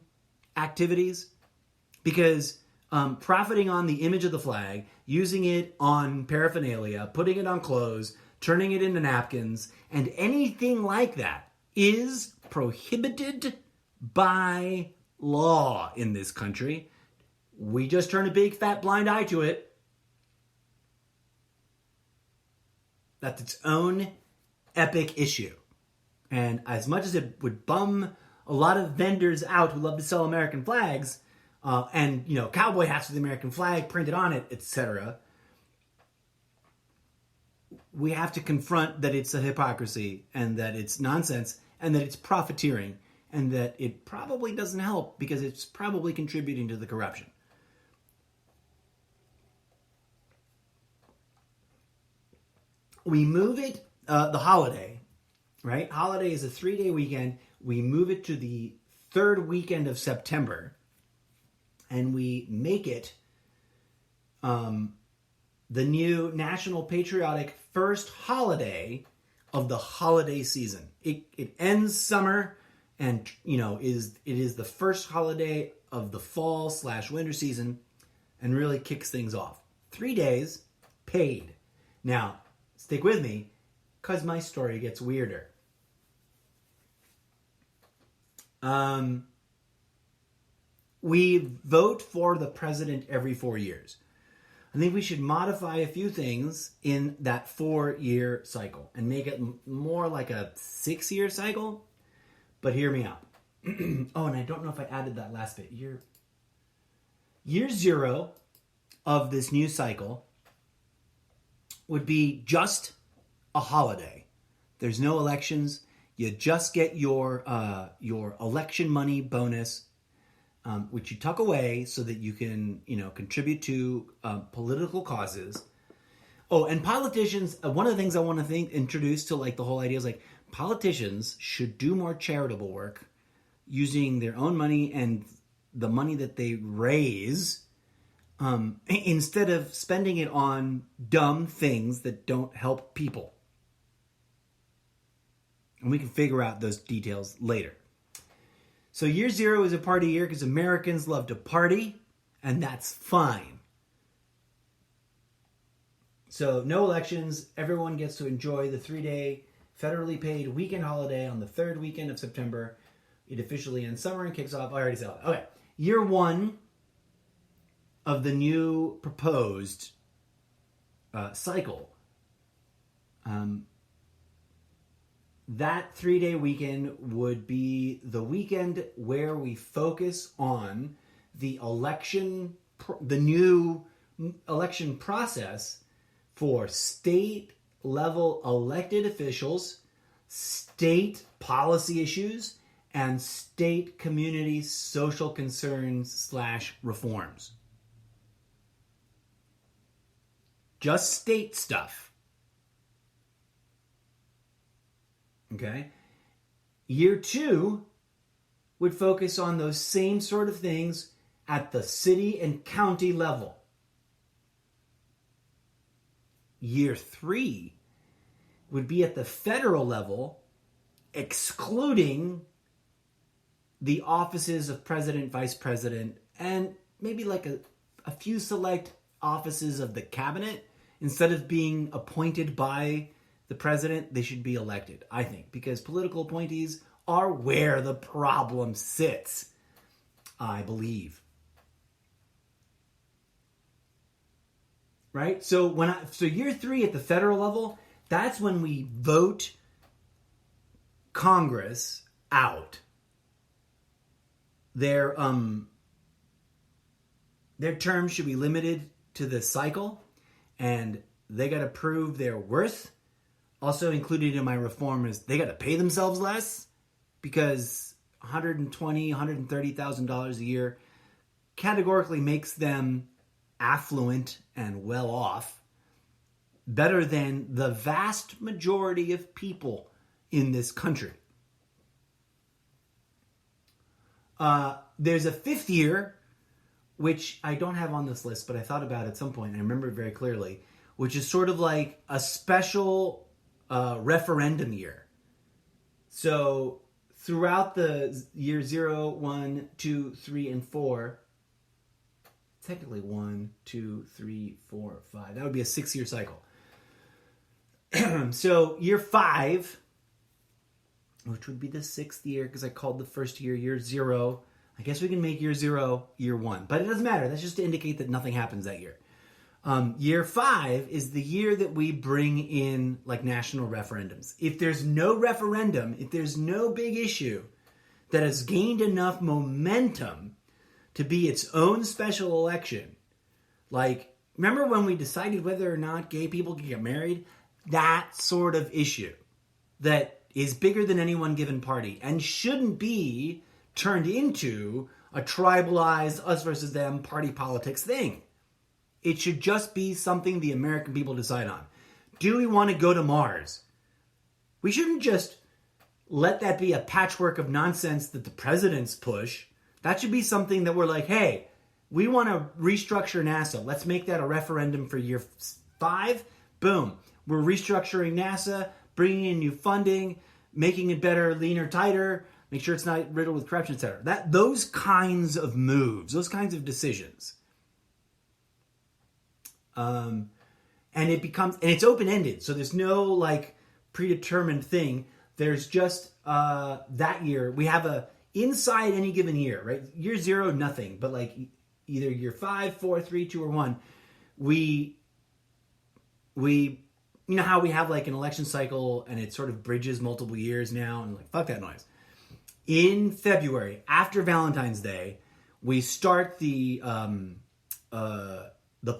activities. Because profiting on the image of the flag, using it on paraphernalia, putting it on clothes, turning it into napkins, and anything like that is prohibited by law in this country. We just turn a big fat blind eye to it. That's its own epic issue. And as much as it would bum a lot of vendors out who love to sell American flags, and cowboy hats with the American flag printed on it, etc., we have to confront that it's a hypocrisy and that it's nonsense and that it's profiteering and that it probably doesn't help because it's probably contributing to the corruption. We move it, the holiday, right? Holiday is a 3-day weekend. We move it to the 3rd weekend of September, and we make it the new national patriotic first holiday of the holiday season. It ends summer, and it is the first holiday of the fall/winter season, and really kicks things off. 3 days paid. Now, stick with me, because my story gets weirder. We vote for the president every 4 years. I think we should modify a few things in that 4-year cycle and make it more like a 6-year cycle. But hear me out. Oh, and I don't know if I added that last bit. Year 0 of this new cycle would be just a holiday. There's no elections. You just get your election money bonus, which you tuck away so that you can contribute to political causes. Oh, and politicians. One of the things I want to introduce to like the whole idea is like politicians should do more charitable work using their own money and the money that they raise, instead of spending it on dumb things that don't help people. And we can figure out those details later. So year 0 is a party year because Americans love to party, and that's fine. So no elections. Everyone gets to enjoy the 3-day federally paid weekend holiday on the 3rd weekend of September. It officially ends summer and kicks off. I already said that. Okay. Year 1 of the new proposed cycle. that 3-day weekend would be the weekend where we focus on the the new election process for state level elected officials, state policy issues, and state community social concerns / reforms. Just state stuff. Okay? Year 2 would focus on those same sort of things at the city and county level. Year 3 would be at the federal level, excluding the offices of president, vice president, and maybe like a few select offices of the cabinet. Instead of being appointed by the president, they should be elected, I think, because political appointees are where the problem sits, I believe. Right? So year 3 at the federal level, that's when we vote Congress out. Their term should be limited to the cycle, and they got to prove their worth. Also included in my reform is they got to pay themselves less, because $120,000, $130,000 a year categorically makes them affluent and well off, better than the vast majority of people in this country. There's a 5th year, which I don't have on this list, but I thought about at some point, and I remember it very clearly, which is sort of like a special referendum year. So throughout the year 0, 1, 2, 3, and 4, technically 1, 2, 3, 4, 5, that would be a 6-year cycle. So year 5, which would be the 6th year, because I called the first year 0. I guess we can make year 0 year 1, but it doesn't matter. That's just to indicate that nothing happens that year. Year 5 is the year that we bring in like national referendums. If there's no referendum, if there's no big issue that has gained enough momentum to be its own special election, like remember when we decided whether or not gay people could get married? That sort of issue that is bigger than any one given party and shouldn't be turned into a tribalized us versus them party politics thing. It should just be something the American people decide on. Do we want to go to Mars? We shouldn't just let that be a patchwork of nonsense that the presidents push. That should be something that we're like, hey, we want to restructure NASA. Let's make that a referendum for year 5. Boom. We're restructuring NASA, bringing in new funding, making it better, leaner, tighter, make sure it's not riddled with corruption, etc. Those kinds of moves, those kinds of decisions. And it's open-ended, so there's no like predetermined thing. There's just that year we have inside any given year, right? Year 0, nothing, but like either year 5, 4, 3, 2, or 1, we you know how we have like an election cycle and it sort of bridges multiple years now, and like fuck that noise. In February, after Valentine's Day, we start the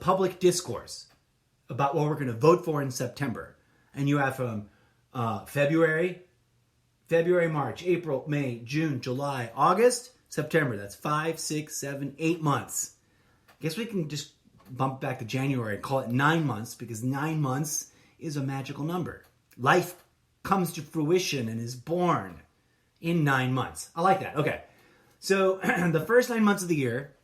public discourse about what we're going to vote for in September. And you have from February, March, April, May, June, July, August, September. That's 5, 6, 7, 8 months. I guess we can just bump back to January and call it 9 months, because 9 months is a magical number. Life comes to fruition and is born in 9 months. I like that. Okay. So the first 9 months of the year,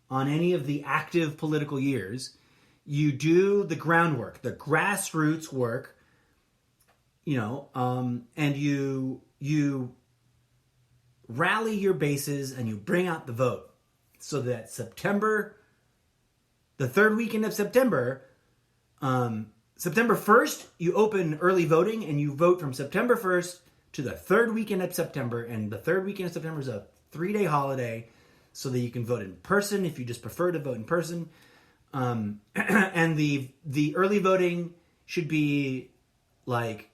on any of the active political years, you do the groundwork, the grassroots work, and you rally your bases and you bring out the vote, so that September, the third weekend of September, September 1st, you open early voting and you vote from September 1st to the third weekend of September. And the third weekend of September is a 3-day holiday, so that you can vote in person if you just prefer to vote in person. And the early voting should be like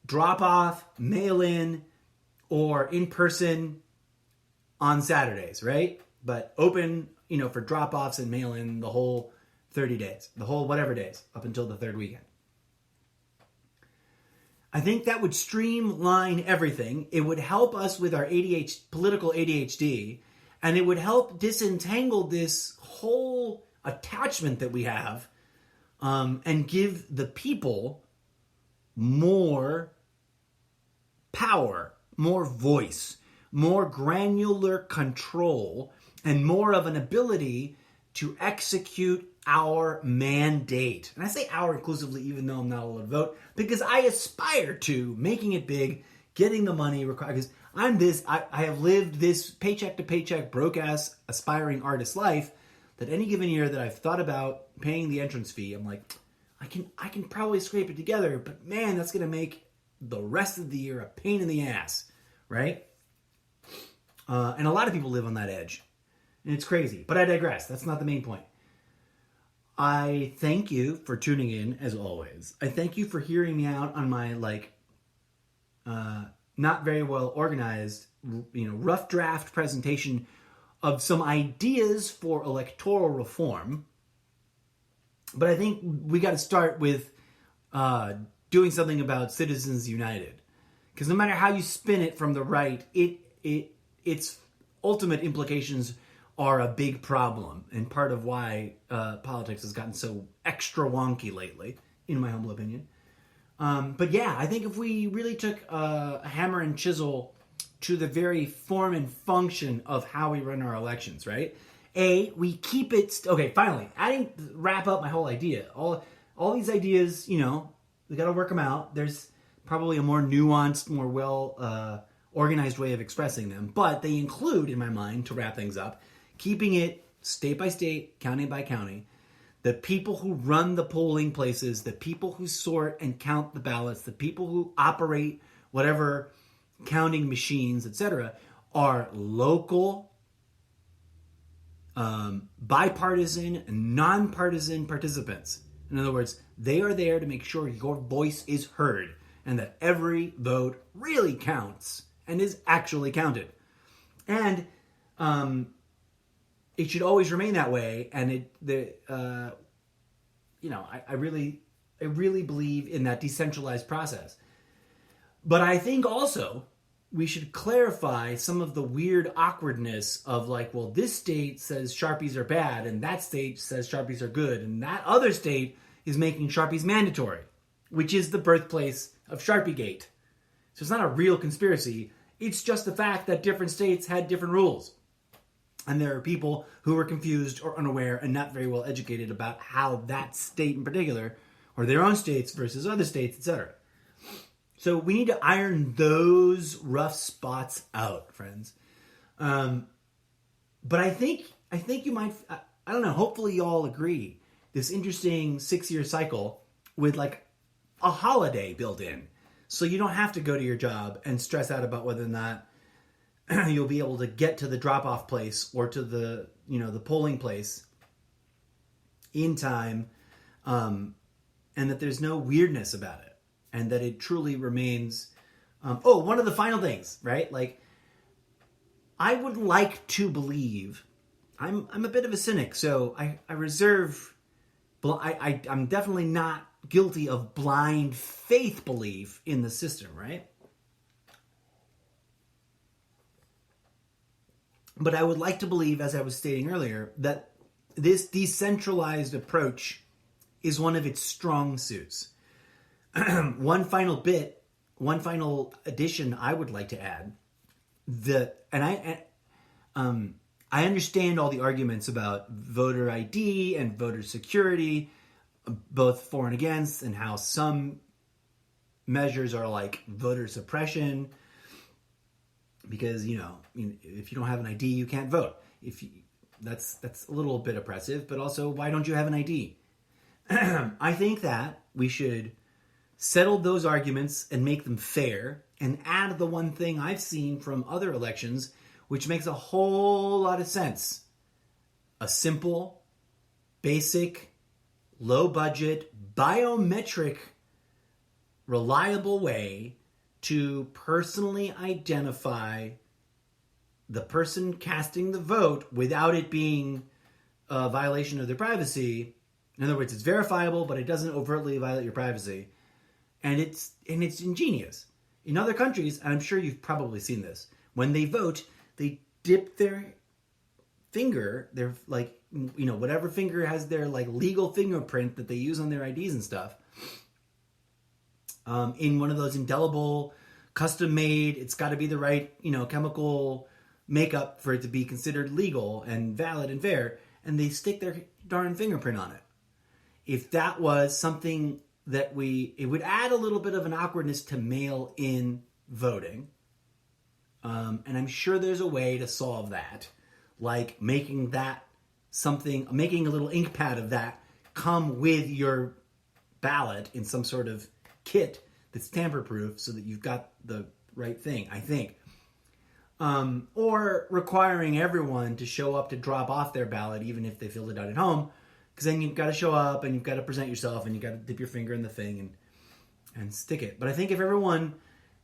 drop off, mail in, or in person on Saturdays, right? But open, for drop offs and mail in the whole 30 days, the whole whatever days up until the third weekend. I think that would streamline everything. It would help us with our political ADHD, and it would help disentangle this whole attachment that we have, and give the people more power, more voice, more granular control, and more of an ability to execute our mandate. And I say our inclusively, even though I'm not allowed to vote, because I aspire to making it big, getting the money required. Because I have lived this paycheck to paycheck, broke ass, aspiring artist life that any given year that I've thought about paying the entrance fee, I'm like, I can probably scrape it together, but man, that's going to make the rest of the year a pain in the ass, right? And a lot of people live on that edge. And it's crazy. But I digress. That's not the main point. I thank you for tuning in, as always. I thank you for hearing me out on my, not very well organized, rough draft presentation of some ideas for electoral reform. But I think we got to start with doing something about Citizens United. Because no matter how you spin it from the right, its ultimate implications are a big problem, and part of why politics has gotten so extra wonky lately, in my humble opinion. But yeah, I think if we really took a hammer and chisel to the very form and function of how we run our elections, right? We keep it... Okay, finally, wrap up my whole idea. All these ideas, we got to work them out. There's probably a more nuanced, more well organized way of expressing them, but they include, in my mind, to wrap things up, keeping it state by state, county by county, the people who run the polling places, the people who sort and count the ballots, the people who operate whatever counting machines, etc., are local, bipartisan, nonpartisan participants. In other words, they are there to make sure your voice is heard and that every vote really counts and is actually counted. And it should always remain that way. And I really believe in that decentralized process. But I think also we should clarify some of the weird awkwardness of this state says Sharpies are bad, and that state says Sharpies are good, and that other state is making Sharpies mandatory, which is the birthplace of Sharpiegate. So it's not a real conspiracy. It's just the fact that different states had different rules. And there are people who are confused or unaware and not very well educated about how that state in particular, or their own states versus other states, etc. So we need to iron those rough spots out, friends. But I think you might, I don't know, hopefully you all agree, this interesting 6-year cycle with a holiday built in. So you don't have to go to your job and stress out about whether or not you'll be able to get to the drop-off place or to the polling place in time, and that there's no weirdness about it, and that it truly remains. One of the final things, right? I would like to believe. I'm a bit of a cynic, so I reserve. I'm definitely not guilty of blind faith belief in the system, right? But I would like to believe, as I was stating earlier, that this decentralized approach is one of its strong suits. One final addition I would like to add. I understand all the arguments about voter ID and voter security, both for and against, and how some measures are like voter suppression. Because, if you don't have an ID, you can't vote. That's a little bit oppressive, but also, why don't you have an ID? I think that we should settle those arguments and make them fair, and add the one thing I've seen from other elections, which makes a whole lot of sense. A simple, basic, low-budget, biometric, reliable way to personally identify the person casting the vote without it being a violation of their privacy. In other words, it's verifiable, but it doesn't overtly violate your privacy. And it's ingenious. In other countries, and I'm sure you've probably seen this, when they vote, they dip their finger, their whatever finger has their legal fingerprint that they use on their IDs and stuff, in one of those indelible, custom made, it's got to be the right, chemical makeup for it to be considered legal and valid and fair, and they stick their darn fingerprint on it. If that was something that it would add a little bit of an awkwardness to mail-in voting. And I'm sure there's a way to solve that, like making a little ink pad of that come with your ballot in some sort of kit that's tamper-proof so that you've got the right thing, I think. Or requiring everyone to show up to drop off their ballot even if they filled it out at home, because then you've got to show up and you've got to present yourself and you've got to dip your finger in the thing and stick it. But I think if everyone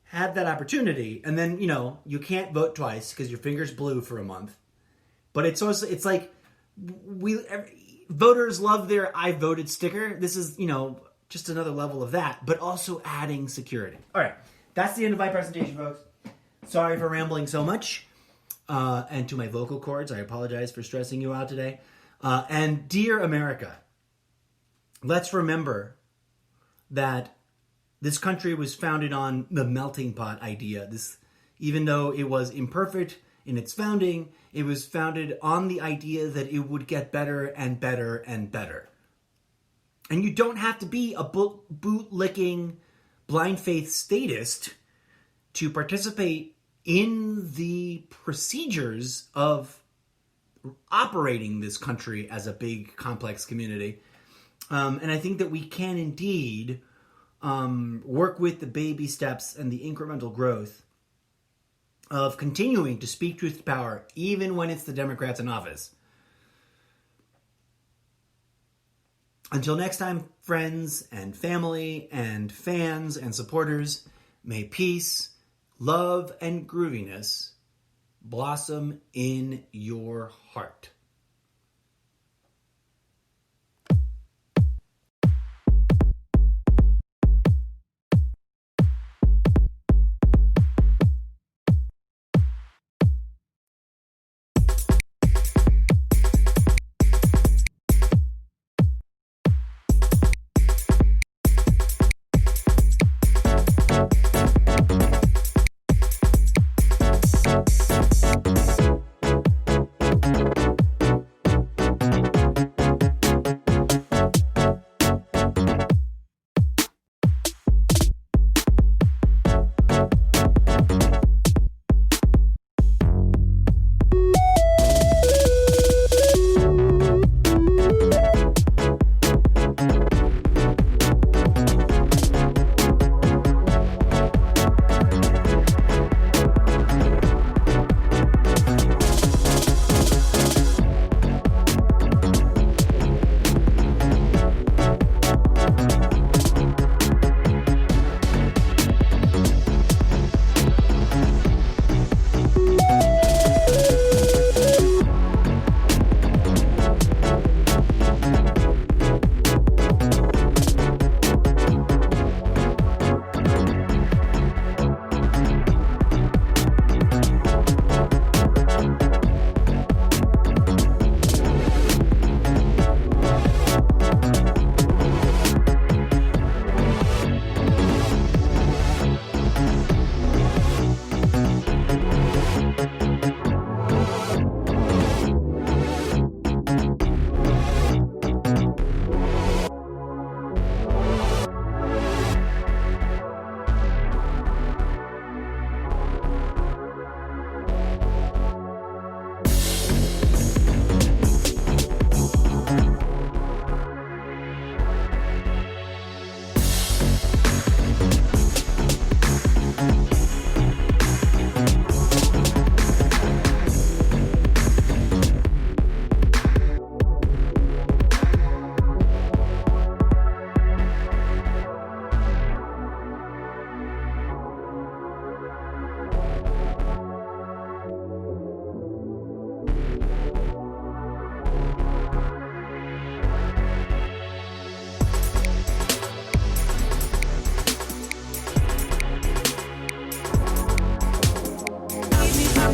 had that opportunity, and then, you can't vote twice because your finger's blue for a month. But it's like voters love their I voted sticker. This is, just another level of that, but also adding security. All right, that's the end of my presentation, folks. Sorry for rambling so much. And to my vocal cords, I apologize for stressing you out today. And dear America, let's remember that this country was founded on the melting pot idea. Even though it was imperfect in its founding, it was founded on the idea that it would get better and better and better. And you don't have to be a bootlicking, blind faith statist to participate in the procedures of operating this country as a big, complex community. And I think that we can indeed work with the baby steps and the incremental growth of continuing to speak truth to power, even when it's the Democrats in office. Until next time, friends and family and fans and supporters, may peace, love, and grooviness blossom in your heart.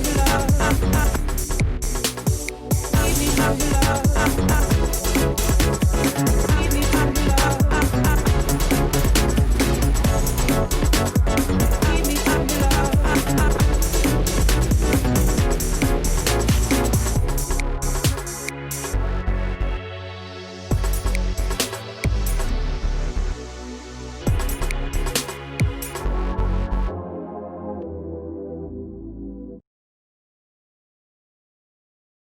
Give me your love.